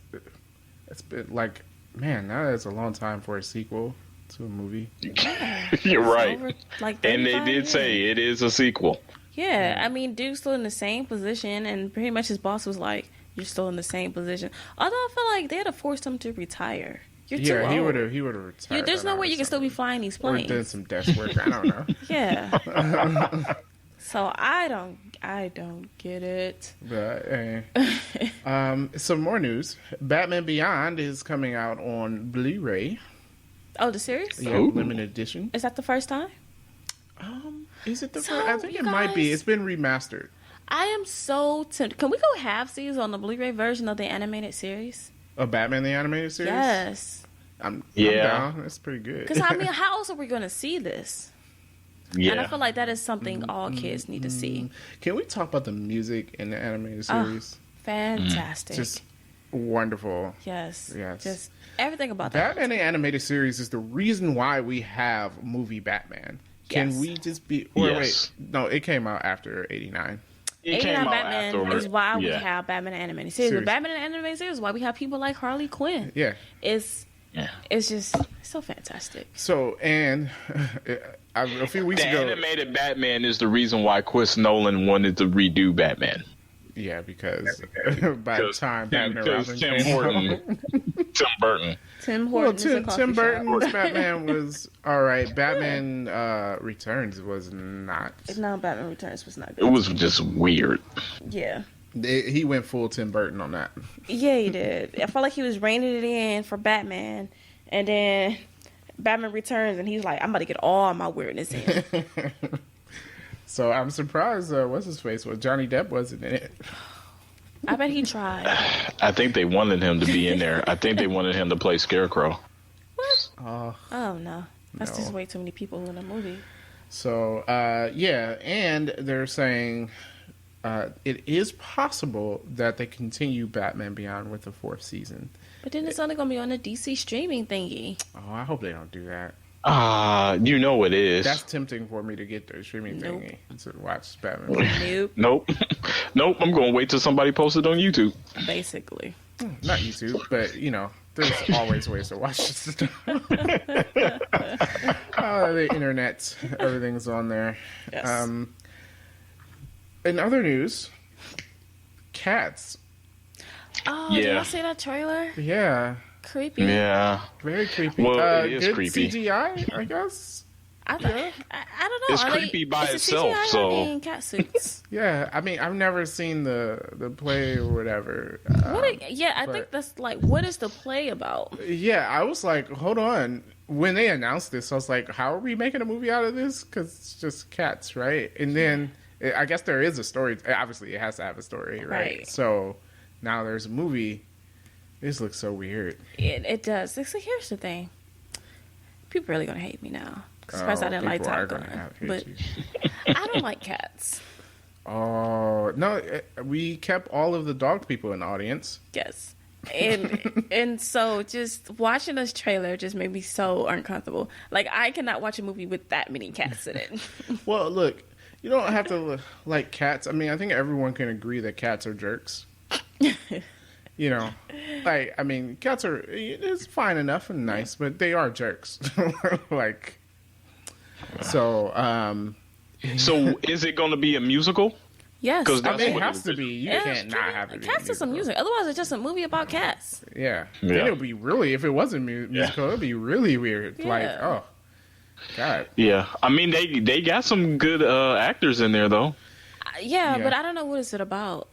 been like, man, that is a long time for a sequel to a movie. Yeah, you're right. And they did say it is a sequel. Yeah, I mean, Duke's still in the same position, and pretty much his boss was like, you're still in the same position. Although I feel like they had to force him to retire. You're too old. he would have retired. There's no way you can still be flying these planes. Or doing some desk work. I don't know. Yeah. So I don't get it. But some more news. Batman Beyond is coming out on Blu-ray. Oh, the series? Yeah, limited edition. Is that the first time? Is it the first? I think it might be. It's been remastered. I am so tempted. Can we go halfsies on the Blu-ray version of the animated series? Of Batman the Animated Series? Yes. I'm down. That's pretty good. Because, I mean, how else are we going to see this? Yeah. And I feel like that is something all kids need to see. Can we talk about the music in the animated series? Fantastic. Just wonderful. Yes. Yes. Just everything about that. Batman the Animated Series is the reason why we have movie Batman. Can we just be... Wait. No, it came out after 89. 89 Batman is why we have Batman the Animated Series. But Batman the Animated Series is why we have people like Harley Quinn. Yeah. It's just so fantastic. So, and a few weeks ago... The animated Batman is the reason why Chris Nolan wanted to redo Batman. Yeah, because by the time Batman and Robin Tim Burton. Tim Burton's Batman was all right. Batman Returns was not. No, Batman Returns was not good. It was just weird. Yeah. He went full Tim Burton on that. Yeah, he did. I felt like he was reining it in for Batman, and then Batman Returns, and he's like, I'm about to get all my weirdness in. So I'm surprised. What's his face? Well, Johnny Depp wasn't in it. I bet he tried. I think they wanted him to be in there. I think they wanted him to play Scarecrow. What? Oh no, that's just way too many people in a movie. So and they're saying it is possible that they continue Batman Beyond with the 4th season. But then it's only going to be on the DC streaming thingy. Oh, I hope they don't do that. You know it is. That's tempting for me to get the streaming thingy to watch Batman. Nope. Nope. I'm going to wait till somebody posts it on YouTube. Basically. Not YouTube, but, there's always ways to watch this stuff. The internet, everything's on there. Yes. In other news, Cats. Oh, did y'all see that trailer? Yeah. Creepy. Yeah. Very creepy. Well, it is good creepy. CGI, I guess. I don't know. It's creepy by itself, CGI so... in cat suits? Yeah, I mean, I've never seen the play or whatever. I think that's like, what is the play about? Yeah, I was like, hold on. When they announced this, I was like, how are we making a movie out of this? Because it's just cats, right? And then I guess there is a story. Obviously, it has to have a story, right? So now there's a movie. This looks so weird. It does. So here's the thing. People are really going to hate me now. Because first I didn't like Top Gun. But I don't like cats. Oh, no. We kept all of the dog people in the audience. Yes. And so just watching this trailer just made me so uncomfortable. Like, I cannot watch a movie with that many cats in it. Well, look, you don't have to like cats. I mean, I think everyone can agree that cats are jerks. Cats are, it's fine enough and nice, but they are jerks. So is it going to be a musical? Yes. Because it has to be. You can't not have it. Cats is some music. Otherwise, it's just a movie about cats. Yeah. Then it would be really, if it wasn't musical, it would be really weird. Yeah. Like, oh, God. Yeah. I mean, they got some good actors in there, though. Yeah, but I don't know what is it about.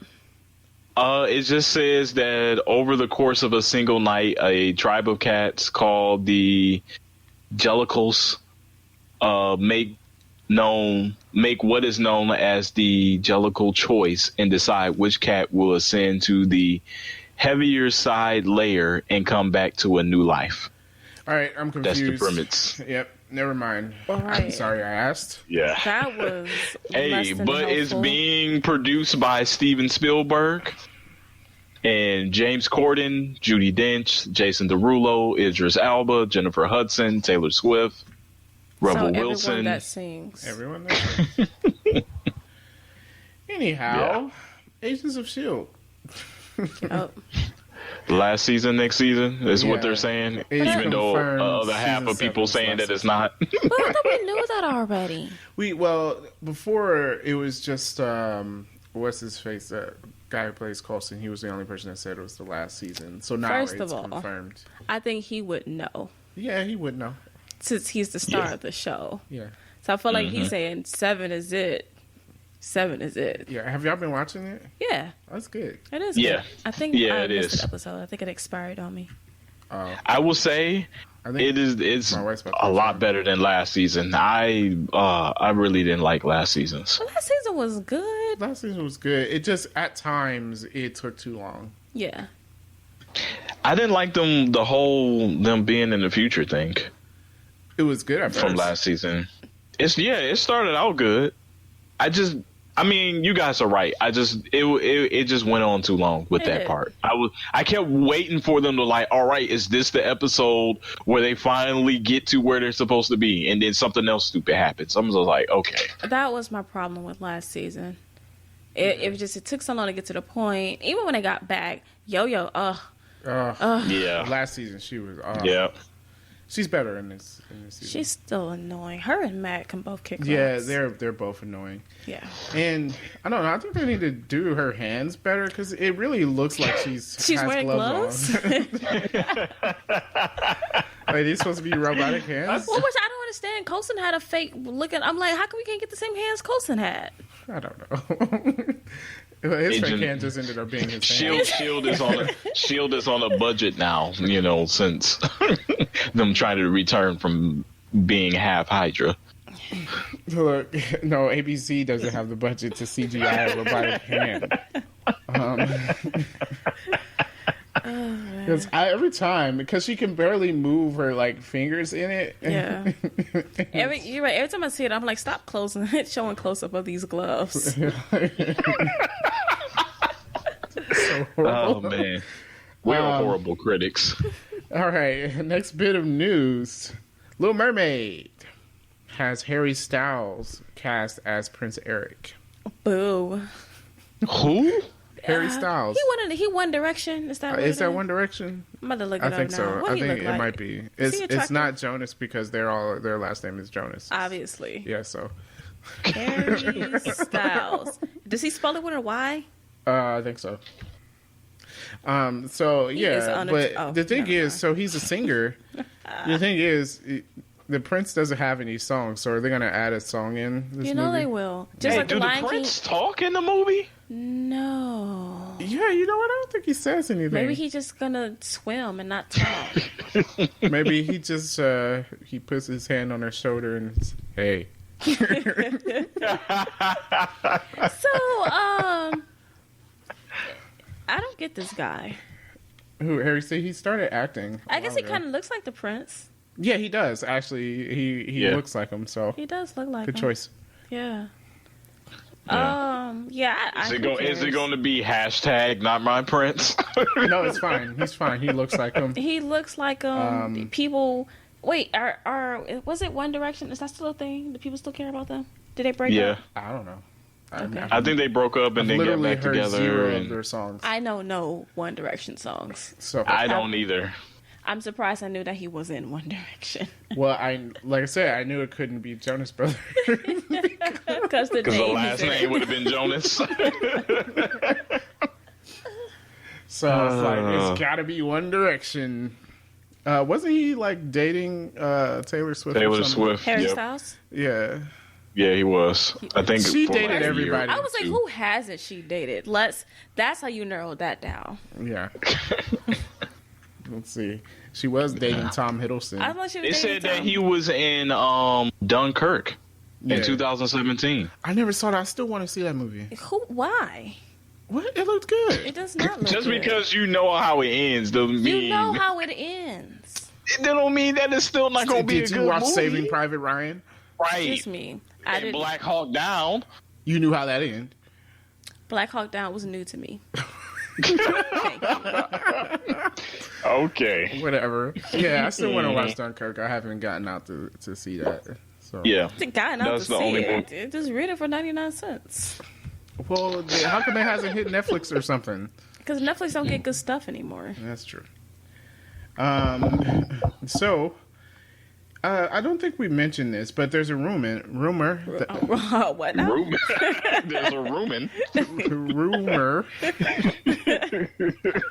It just says that over the course of a single night, a tribe of cats called the Jellicles make what is known as the Jellicle choice and decide which cat will ascend to the heavier side layer and come back to a new life. All right, I'm confused. That's the premise. Yep, never mind. All right. I'm sorry I asked. Yeah. That was but it's being produced by Steven Spielberg and James Corden, Judi Dench, Jason Derulo, Idris Elba, Jennifer Hudson, Taylor Swift, Rebel Wilson. Everyone that sings. Everyone that sings. Anyhow, Agents of S.H.I.E.L.D. Oh. Last season, next season is what they're saying. Even though the half of people saying that it's not. Well, I thought we knew that already. Before it was just what's his face? Guy who plays Coulson. He was the only person that said it was the last season. So now it's confirmed. I think he would know. Yeah, he would know. Since he's the star of the show. Yeah. So I feel like he's saying 7 is it. 7 is it. Yeah. Have y'all been watching it? Yeah. That's good. It is good. I think I missed an episode. I think it expired on me. I will say it's a lot better than last season. I really didn't like last season's. Well, last season was good. Last season was good. It just at times it took too long. Yeah. I didn't like them being in the future thing. It was good at first. From last season. It started out good. I mean, you guys are right. It just went on too long with that part. I kept waiting for them to all right, is this the episode where they finally get to where they're supposed to be? And then something else stupid happens. I was like, okay. That was my problem with last season. It took so long to get to the point. Even when they got back, Yo-Yo, yeah. Last season she was. Yeah. She's better in this season. She's still annoying. Her and Matt can both kick Yeah, ass. they're both annoying. Yeah. And I don't know. I think they need to do her hands better because it really looks like she's wearing gloves. Like these supposed to be robotic hands. Well, which I don't understand. Coulson had a fake looking. I'm like, how come we can't get the same hands Coulson had? I don't know. His fake hand just ended up being his hand. Shield is on a budget now, since them trying to return from being half Hydra. Look, no, ABC doesn't have the budget to CGI a robotic hand. Because every time, because she can barely move her fingers in it. Yeah. You're right. Every time I see it, I'm like, stop showing close up of these gloves. So horrible. Oh man, we're horrible critics. All right, next bit of news: Little Mermaid has Harry Styles cast as Prince Eric. Boo. Who? Harry Styles. He won Direction. Is that One Direction? I'm about to look it up now. I think so. What I think it like? might be. It's not Jonas because their last name is Jonas. Obviously. Yeah. So. Harry Styles. Does he spell it with a Y? I think so. So yeah, but the thing is, so he's a singer. The thing is, the Prince doesn't have any songs, so are they going to add a song in this movie? They will. Just like do the Prince talk in the movie? No. Yeah, you know what? I don't think he says anything. Maybe he's just gonna swim and not talk. Maybe he just he puts his hand on her shoulder and it's, hey. So, I don't get this guy. Who, Harry? See, he started acting. I guess he kind of looks like the Prince. Yeah, he does. Actually, he looks like him. So he does look like good him. choice. Yeah. Is it going to be hashtag not my Prince? No, it's fine. He's fine. He looks like him. He looks like people. Wait, was it One Direction? Is that still a thing? Do people still care about them? Did they break up? I don't know. Okay. I think they broke up and then got back together. Zero of their songs. I know no One Direction songs. So I don't either. I'm surprised I knew that he was in One Direction. Well, like I said, I knew it couldn't be Jonas Brothers. Because the last name would have been Jonas. So it's it's got to be One Direction. Wasn't he dating Taylor Swift? Taylor Swift. Harry Styles? Yeah. Yeah, he was. I think she dated everybody. I was like, who hasn't she dated? That's how you narrowed that down. Yeah. Let's see. She was dating Tom Hiddleston. I thought she was It said Tom. that he was in Dunkirk in 2017. I never saw that. I still want to see that movie. Why? What? It looked good. It does not look Just good. because you know how it ends doesn't mean... You know how it ends. It don't mean that it's still not going to be a good movie. Did you watch Saving Private Ryan? Right. Excuse me. And Black Hawk Down. You knew how that ended. Black Hawk Down was new to me. Okay. Whatever. Yeah, I still want to watch Dunkirk. I haven't gotten out to see that. So. Yeah. The guy not That's to the see only it. one. Just read it for 99 cents. Well, how come it hasn't hit Netflix or something? Because Netflix don't get good stuff anymore. That's true. So, I don't think we mentioned this, but there's a rumor. What now? Rumor. There's a rumor. Rumor.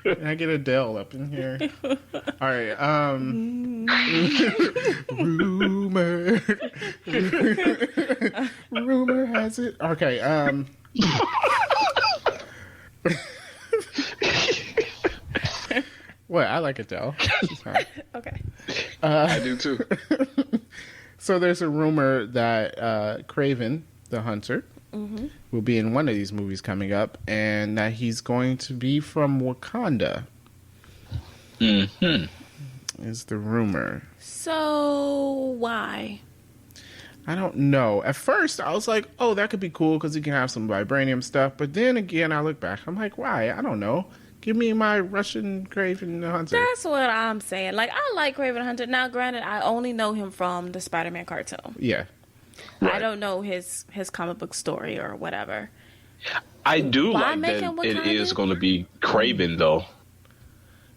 Can I get Adele up in here? All right. Rumor. Rumor has it. Okay. Well, I like it though. Okay. I do too. So there's a rumor that Craven the Hunter will be in one of these movies coming up, and that he's going to be from Wakanda. Is the rumor. So why? I don't know. At first, I was like, oh, that could be cool because he can have some vibranium stuff. But then again, I look back. I'm like, why? I don't know. Give me my Russian Craven the Hunter. That's what I'm saying. Like, I like Craven the Hunter. Now, granted, I only know him from the Spider-Man cartoon. Yeah. Right. I don't know his comic book story or whatever. I do like that it is going to be Craven, though.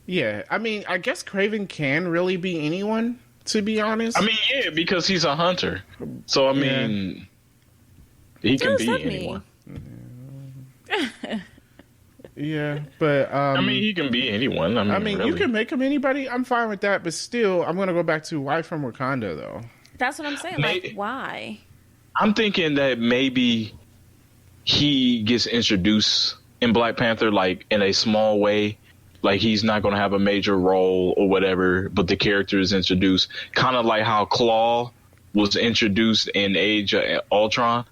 Yeah. I mean, I guess Craven can really be anyone, to be honest. I mean, yeah, because he's a hunter. So, I mean, he can be anyone. Yeah, but I mean, he can be anyone. I mean, really. You can make him anybody. I'm fine with that, but still, I'm gonna go back to why from Wakanda, though. That's what I'm saying. Like, why? I'm thinking that maybe he gets introduced in Black Panther, like in a small way. Like he's not going to have a major role or whatever, but the character is introduced, kind of like how Claw was introduced in Age of Ultron,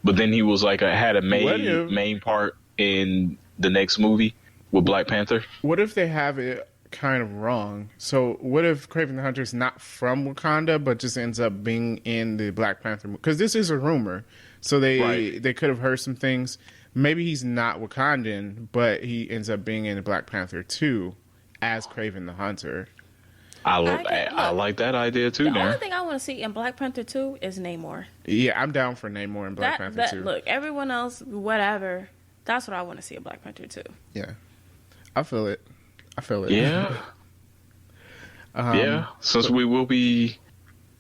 but then he was like had a main part in the next movie with Black Panther. What if they have it kind of wrong? So what if Kraven the Hunter is not from Wakanda, but just ends up being in the Black Panther movie? Because this is a rumor, so they could have heard some things. Maybe he's not Wakandan, but he ends up being in Black Panther 2 as Kraven the Hunter. I like that idea too. The only thing I want to see in Black Panther 2 is Namor. Yeah, I'm down for Namor in Black Panther 2. Look, everyone else, whatever. That's what I want to see in Black Panther 2. Yeah. I feel it. Yeah. Yeah. Since we will be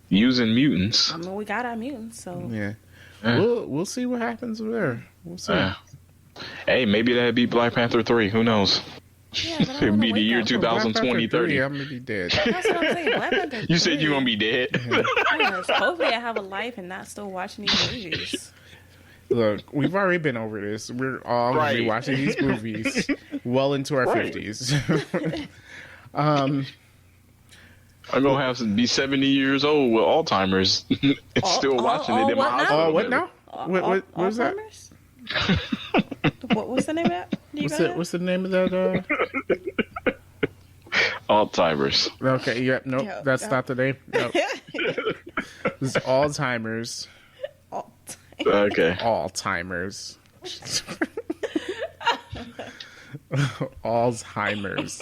using mutants. I mean, we got our mutants, so. Yeah. We'll see what happens there. We'll see. Hey, maybe that'd be Black Panther 3. Who knows? Yeah, it'd be the year 2020, 30. I'm gonna be dead. That's what I'm saying. Black Panther 3. You said you're gonna be dead. Yes, hopefully I have a life and not still watching these movies. Look, we've already been over this. We're all gonna be watching these movies well into our 50s. I'm gonna have to be 70 years old with Alzheimer's and still watching it in my house. Oh, what now? What was that? What's the name of that? What's the name of that? Alzheimer's. Okay, yeah, nope, that's not the name. Nope. This is Alzheimer's. Okay. Alzheimer's. Alzheimer's.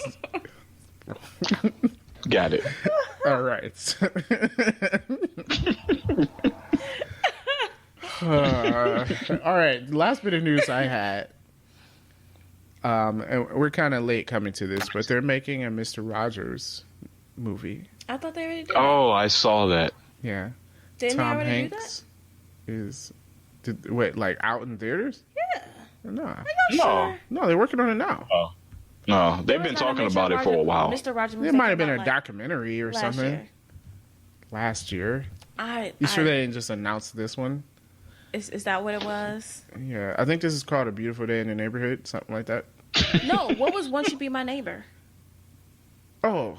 Got it. All right. All right. Last bit of news I had. And we're kind of late coming to this, but they're making a Mr. Rogers movie. I thought they already did. Oh, I saw that. Yeah. Didn't Tom they already Hanks is like out in theaters? Yeah. No. No, they're working on it now. Oh. No, they've been talking about it for a while. Mr. Rogers It might have been a documentary or something. Last year. You sure they didn't just announce this one? Is that what it was? Yeah, I think this is called A Beautiful Day in the Neighborhood, something like that. No, what was Won't You Be My Neighbor? Oh,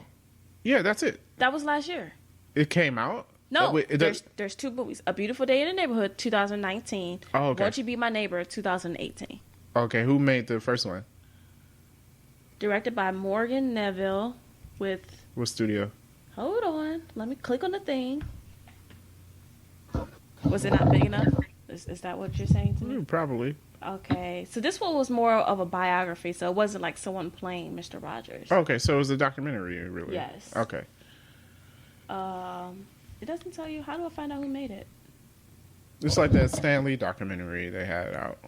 yeah, that's it. That was last year. It came out? No, there's two movies. A Beautiful Day in the Neighborhood, 2019. Oh, okay. Won't You Be My Neighbor, 2018. Okay, who made the first one? Directed by Morgan Neville with... What studio? Hold on. Let me click on the thing. Was it not big enough? Is that what you're saying to me? Probably. Okay. So this one was more of a biography, so it wasn't like someone playing Mr. Rogers. Okay, so it was a documentary, really? Yes. Okay. It doesn't tell you. How do I find out who made it? It's like that Stan Lee documentary they had out,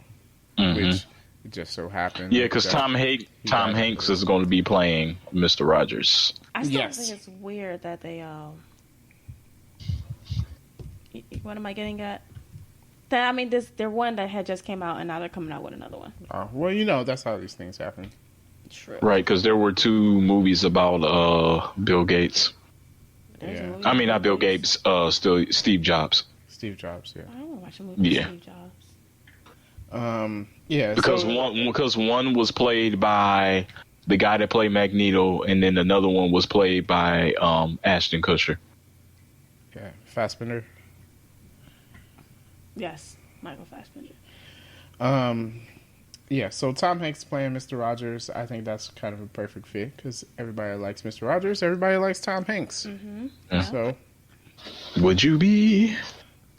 which it just so happened. Yeah, because Tom Hanks is going to be playing Mr. Rogers. I still think it's weird that they what am I getting at? I mean, they're one that had just came out, and now they're coming out with another one. Well, that's how these things happen. True. Right, because there were 2 movies about Bill Gates. Yeah. I mean, not Bill Gates. Still Steve Jobs. Steve Jobs. Yeah. I don't want to watch a movie with Steve Jobs. Yeah. Because one was played by the guy that played Magneto, and then another one was played by Ashton Kutcher. Yeah, Fassbender. Yes, Michael Fassbender. Yeah, so Tom Hanks playing Mr. Rogers, I think that's kind of a perfect fit because everybody likes Mr. Rogers, everybody likes Tom Hanks. Mm-hmm. Yeah. So, would you be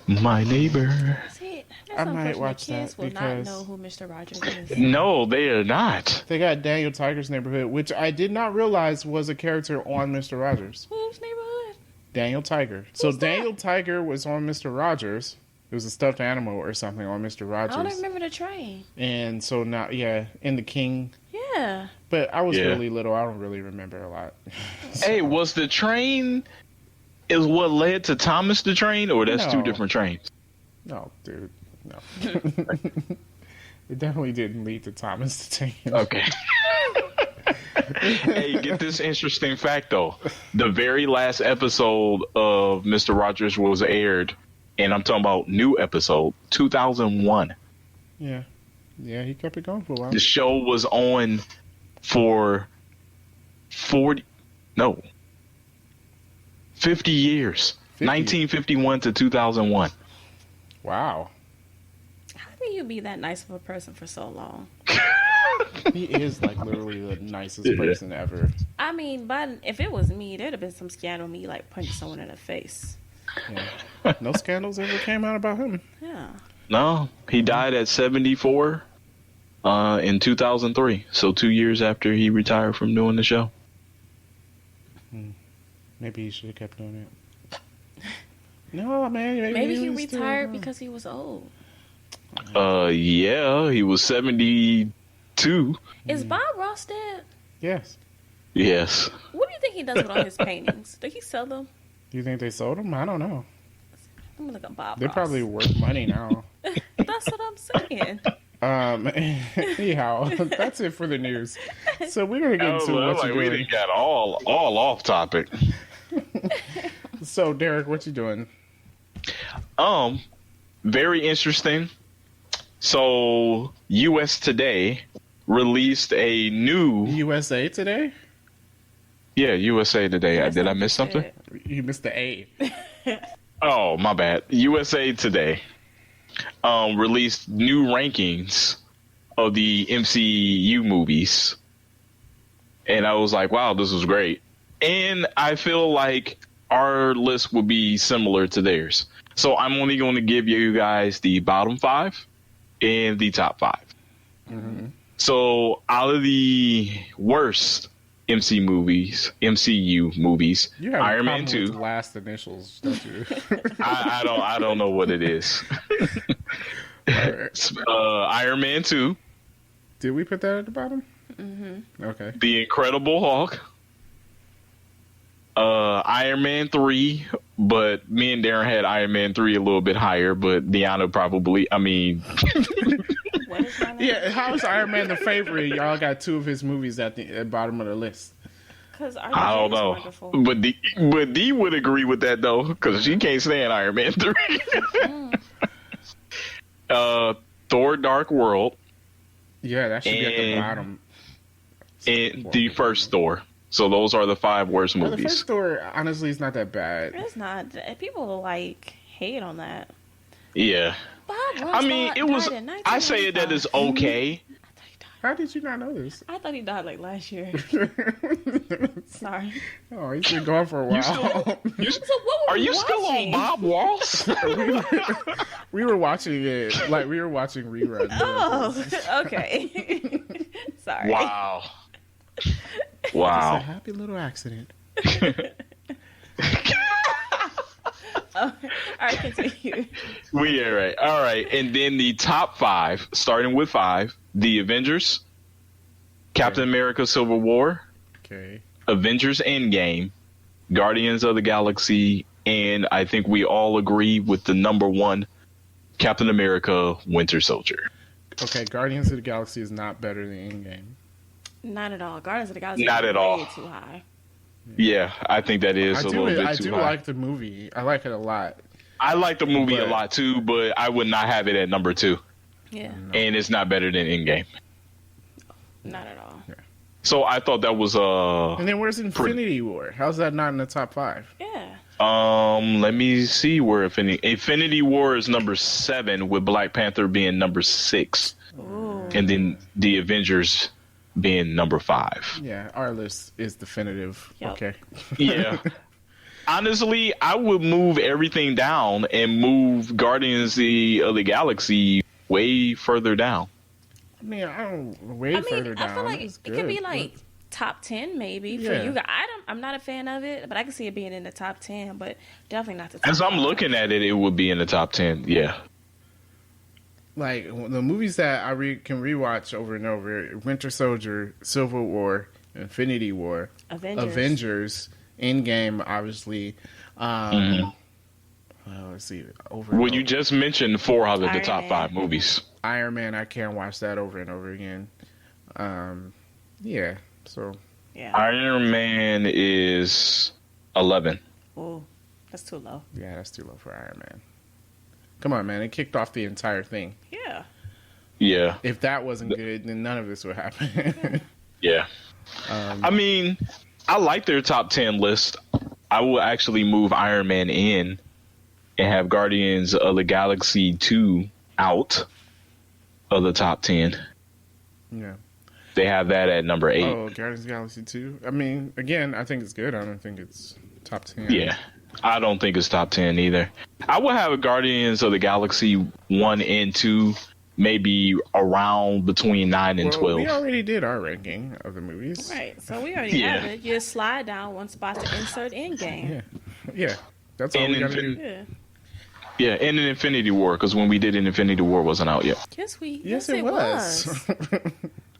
my neighbor? See, I might watch kids that will not because know who Mr. Rogers is. No, they are not. they got Daniel Tiger's Neighborhood, which I did not realize was a character on Mr. Rogers. Whose neighborhood? Daniel Tiger. So Daniel Tiger was on Mr. Rogers. It was a stuffed animal or something on Mr. Rogers. I don't remember the train. And so now, yeah, in the King. Yeah. But I was really little. I don't really remember a lot. So. Hey, was the train is what led to Thomas the Train, or that's two different trains? No, dude. No. It definitely didn't lead to Thomas the Train. Okay. Hey, get this interesting fact, though. The very last episode of Mr. Rogers was aired, and I'm talking about new episode, 2001. Yeah. Yeah, he kept it going for a while. The show was on for 50 years. 50. 1951 to 2001. Wow. How can you be that nice of a person for so long? He is like literally the nicest person ever. I mean, but if it was me, there'd have been some scandal me like punching someone in the face. Yeah. No scandals ever came out about him. Yeah. No, he died at 74 in 2003. So 2 years after he retired from doing the show. Maybe he should have kept doing it. No, man. Maybe he retired because he was old. Yeah, he was 72. Is Bob Ross dead? Yes. Yes. What do you think he does with all his paintings? Did he sell them? Do you think they sold them? I don't know. I'm gonna look at Bob They're Ross. probably worth money now. That's what I'm saying. Anyhow, that's it for the news. So we're gonna get into what you're doing. We didn't got all off topic. So Derek, what you doing? Very interesting. So US Today released a new USA Today. Yeah, USA Today. Did I miss something? You missed the A. Oh, my bad. USA Today released new rankings of the MCU movies. And I was like, wow, this was great. And I feel like our list will be similar to theirs. So I'm only going to give you guys the bottom 5 and the top 5. Mm-hmm. So out of the worst MCU movies, you have Iron Man 2. Last initials, don't you? I don't know what it is. Iron Man 2. Did we put that at the bottom? Mm-hmm. Okay. The Incredible Hulk. Iron Man 3, but me and Darren had Iron Man 3 a little bit higher, but Deanna probably, Yeah, how is Iron Man the favorite? Y'all got 2 of his movies at the bottom of the list. I don't know. Wonderful. But D would agree with that, though, because she can't stand Iron Man 3. Thor Dark World. Yeah, that should be at the bottom. And the first Thor. So those are the 5 worst movies. The first Thor, honestly, is not that bad. It's not. People hate on that. Yeah. It was. I say that it's okay. How did you not know this? I thought he died like last year. Sorry. Oh, he's been gone for a while. Are you still on Bob Ross? we were watching it. Like, we were watching reruns. Oh, okay. Sorry. Wow. It's a happy little accident. All right, continue. All right. And then the top 5, starting with 5, The Avengers, Captain America Civil War, Avengers Endgame, Guardians of the Galaxy, and I think we all agree with the number 1, Captain America Winter Soldier. Okay, Guardians of the Galaxy is not better than Endgame. Not at all. Guardians of the Galaxy not is at way all. Too high. Yeah, I think that is a little bit too high. I do like the movie. I like it a lot. I like the movie a lot too, but I would not have it at number 2. Yeah. And it's not better than Endgame. Not at all. Yeah. So I thought that was And then where's Infinity War? How's that not in the top 5? Yeah. Let me see where Infinity War is number 7, with Black Panther being number 6. Ooh. And then the Avengers being number 5. Yeah, our list is definitive. Yep. Okay. Yeah. Honestly, I would move everything down and move Guardians of the Galaxy way further down. I mean, further down. I feel like it could be like top 10 maybe for you guys. I'm not a fan of it, but I can see it being in the top 10, but definitely not the top. As I'm looking at it, it would be in the top 10. Yeah. Like the movies that I can rewatch over and over: Winter Soldier, Civil War, Infinity War, Avengers, Endgame, obviously. Let's see. Well, you just mentioned 4 out of the top 5 movies. Iron Man, I can't watch that over and over again. Yeah. So. Yeah. Iron Man is 11. Oh, that's too low. Yeah, that's too low for Iron Man. Come on, man! It kicked off the entire thing. Yeah. Yeah. If that wasn't good, then none of this would happen. Yeah. I mean, I like their top 10 list. I will actually move Iron Man in and have Guardians of the Galaxy 2 out of the top 10. Yeah. They have that at number 8. Oh, Guardians of the Galaxy 2. I mean, again, I think it's good. I don't think it's top 10. Yeah. I don't think it's top 10 either. I would have a Guardians of the Galaxy 1 and 2 maybe around between 9 and 12. We already did our ranking of the movies. Right. So we already have it. You just slide down one spot to insert Endgame. Yeah. That's all we got to do. Yeah. Yeah, and an Infinity War, because when we did an Infinity War wasn't out yet. Yes, it was.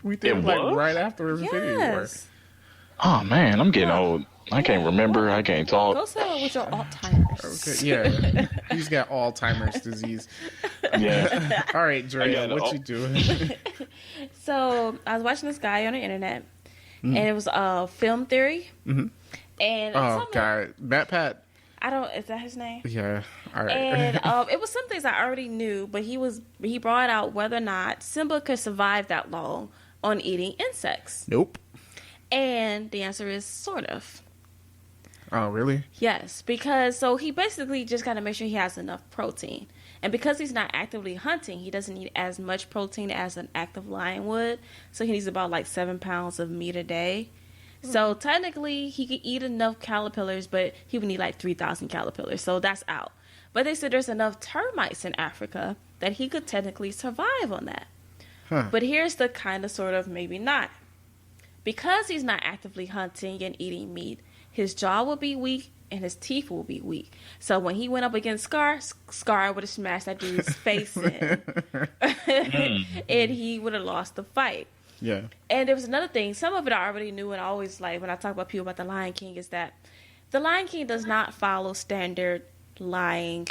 We did right after Infinity War. Oh, man, I'm getting old. I can't remember. I can't talk. Go sell it with your Alzheimer's. Okay, yeah. He's got Alzheimer's disease. Yeah. All right, Drea, what you doing? So, I was watching this guy on the internet, and it was Film Theory. Mm-hmm. And oh, God. Matt Pat. Is that his name? Yeah. All right. And it was some things I already knew, but he brought out whether or not Simba could survive that long on eating insects. Nope. And the answer is sort of. Oh, really? Yes, because he basically just got to make sure he has enough protein. And because he's not actively hunting, he doesn't need as much protein as an active lion would. So he needs about like 7 pounds of meat a day. So technically, he could eat enough caterpillars, but he would need like 3,000 caterpillars. So that's out. But they said there's enough termites in Africa that he could technically survive on that. Huh. But here's the kind of sort of maybe not. Because he's not actively hunting and eating meat, his jaw will be weak and his teeth will be weak. So when he went up against Scar would have smashed that dude's face in. And he would have lost the fight. Yeah. And there was another thing. Some of it I already knew, and I always like when I talk about people about the Lion King is that the Lion King does not follow standard lion,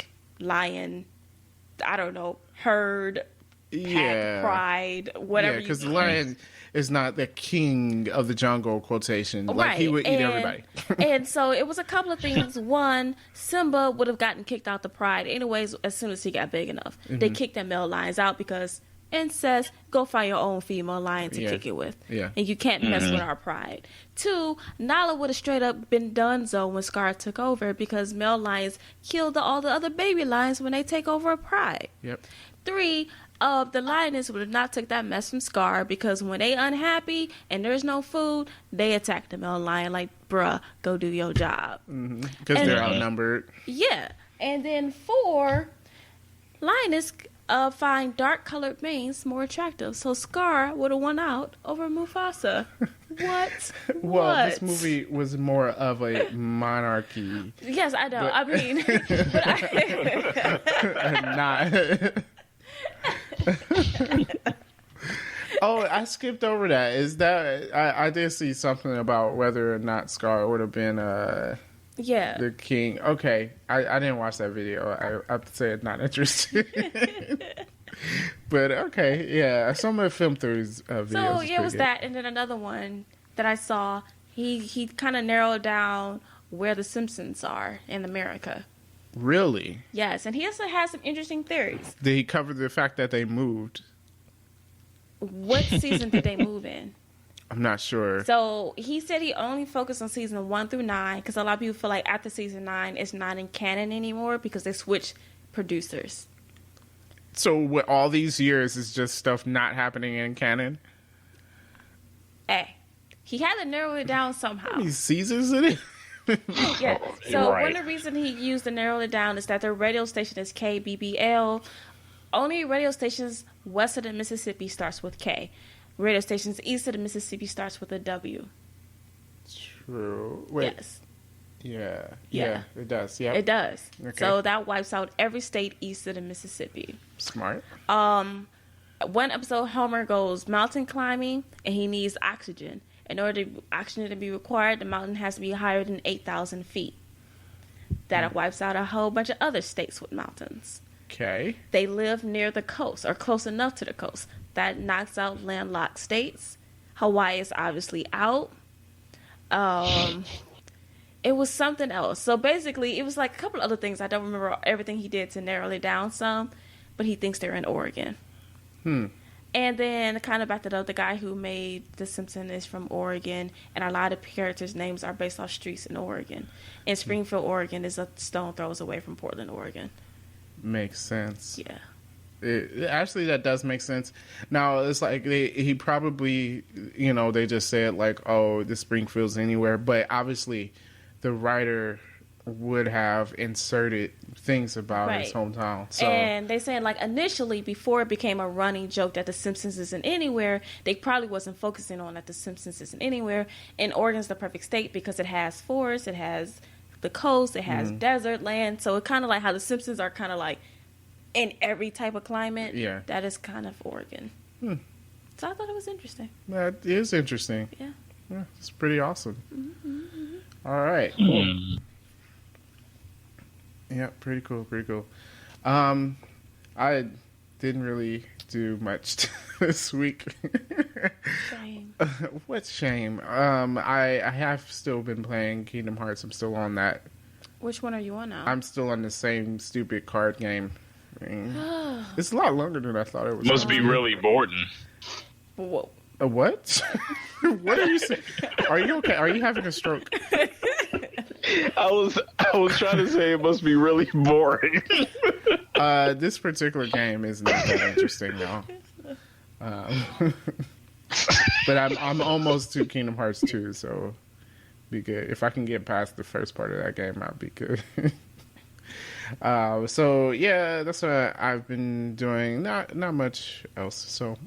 I don't know, herd, pack, pride, whatever. Yeah, because the lion is not the king of the jungle quotation. Right. Like he would eat everybody. And so it was a couple of things. One, Simba would have gotten kicked out the pride anyways as soon as he got big enough. Mm-hmm. They kicked that male lions out because incest, go find your own female lion to kick it with. Yeah. And you can't mess with our pride. Two, Nala would have straight up been donezo when Scar took over because male lions killed all the other baby lions when they take over a pride. Yep. Three, the lioness would have not took that mess from Scar because when they unhappy and there's no food, they attack the male lion like, bruh, go do your job. Because they're outnumbered. Yeah. And then 4, lioness find dark-colored manes more attractive. So Scar would have won out over Mufasa. What? Well, this movie was more of a monarchy. Yes, I know. I mean... not... Oh, I skipped over that. Is that... I did see something about whether or not Scar would have been... the king. Okay, I didn't watch that video. I have to say it's not interesting. But okay, yeah, some of the film theories videos. So yeah, it was good. That, and then another one that I saw. He kind of narrowed down where the Simpsons are in America. Really? Yes, and he also has some interesting theories. Did he cover the fact that they moved? What season did they move in? I'm not sure. So he said he only focused on season 1 through 9 because a lot of people feel like after season 9 it's not in canon anymore because they switched producers. So with all these years, is just stuff not happening in canon? Hey, he had to narrow it down somehow. How many seasons in it? Yeah. So Right. one of the reasons he used to narrow it down is that their radio station is KBBL. Only radio stations west of the Mississippi starts with K. Radio stations east of the Mississippi starts with a W. True. Wait. Yes. Yeah, it does. Yeah, It does. Okay. So that wipes out every state east of the Mississippi. Smart. One episode, Homer goes mountain climbing, and he needs oxygen. In order for oxygen to be required, the mountain has to be higher than 8,000 feet. That wipes out a whole bunch of other states with mountains. Okay. They live near the coast, or close enough to the coast. That knocks out landlocked states. Hawaii is obviously out. It was something else. So basically, it was like a couple other things. I don't remember everything he did to narrow it down some, but he thinks they're in Oregon. And then, kind of back to the guy who made The Simpsons is from Oregon, and a lot of characters' names are based off streets in Oregon. And Springfield, Oregon is a stone throws away from Portland, Oregon. Makes sense. Yeah. Actually, that does make sense. Now, it's like he probably, they just said like, oh, the Springfield's anywhere. But obviously, the writer would have inserted things about his hometown. So. And they said, like, initially, before it became a running joke that The Simpsons isn't anywhere, they probably wasn't focusing on that The Simpsons isn't anywhere. And Oregon's the perfect state because it has forests, it has the coast, it has desert land. So it's kind of like how The Simpsons are kind of like in every type of climate. Yeah. That is kind of Oregon. So I thought it was interesting. That is interesting. Yeah. It's pretty awesome. All right. Cool. Yeah, pretty cool. I didn't really do much this week. Shame. What shame? I have still been playing Kingdom Hearts. I'm still on that. Which one are you on now? I'm still on the same stupid card game. It's a lot longer than I thought it was. Must be really boring. Whoa. A what? What are you saying? Are you okay? Are you having a stroke? I was trying to say it must be really boring. This particular game is not that interesting though. But I'm almost to Kingdom Hearts 2, so be good. If I can get past the first part of that game, I'll be good. So yeah, that's what I've been doing. Not much else. So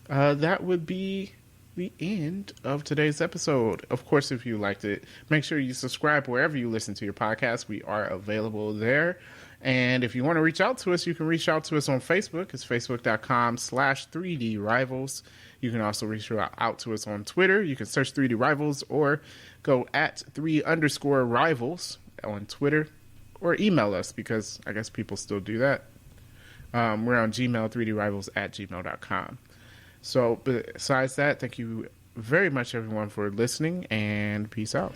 that would be the end of today's episode. Of course, if you liked it, make sure you subscribe wherever you listen to your podcast. We are available there. And if you want to reach out to us, you can reach out to us on Facebook. It's facebook.com/3D Rivals. You can also reach out to us on Twitter. You can search 3D Rivals or go at 3_Rivals on Twitter, or email us because I guess people still do that. We're on Gmail, 3drivals@gmail.com. So besides that, thank you very much, everyone, for listening, and peace out.